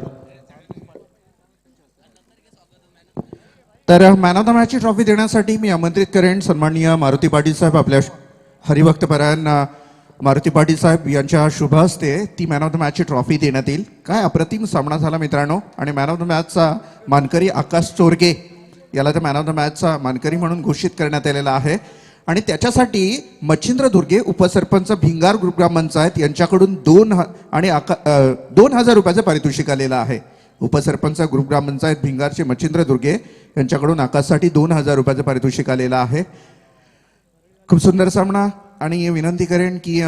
तर मॅन ऑफ द मॅचची ट्रॉफी देण्यासाठी मी आमंत्रित करेन सन्माननीय मारुती पाटील साहेब, आपल्या हरिभक्तपरायण मारुती पाटील साहेब यांच्या शुभ हस्ते ती मॅन ऑफ द मॅचची ट्रॉफी देण्यात येईल। काय अप्रतिम सामना झाला मित्रांनो, आणि मॅन ऑफ द मॅचचा मानकरी आकाश चोरगे याला तर मॅन ऑफ द मॅचचा मानकरी म्हणून घोषित करण्यात आलेला आहे। आणि त्याच्यासाठी मच्छिंद्र दुर्गे उपसरपंच भिंगार ग्रामपंचायत यांच्याकडून 2,000 रुपयाचं पारितोषिक आलेलं आहे। उपसरपंच ग्रामपंचायत भिंगारचे मच्छिंद्र दुर्गे यांच्याकडून आकाशसाठी 2,000 रुपयाचं पारितोषिक आलेलं आहे। खूप सुंदर सामना, आणि विनंती करेन की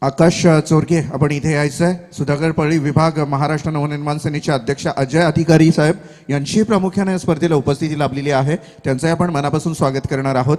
आकाश चोरगे आपण इथे यायचं आहे। सुधाकर पळी विभाग महाराष्ट्र नवनिर्माण सेनेचे अध्यक्ष अजय अधिकारी साहेब यांची प्रामुख्याने स्पर्धेला उपस्थिती लाभलेली आहे, त्यांचे आपण मनापासून स्वागत करणार आहोत।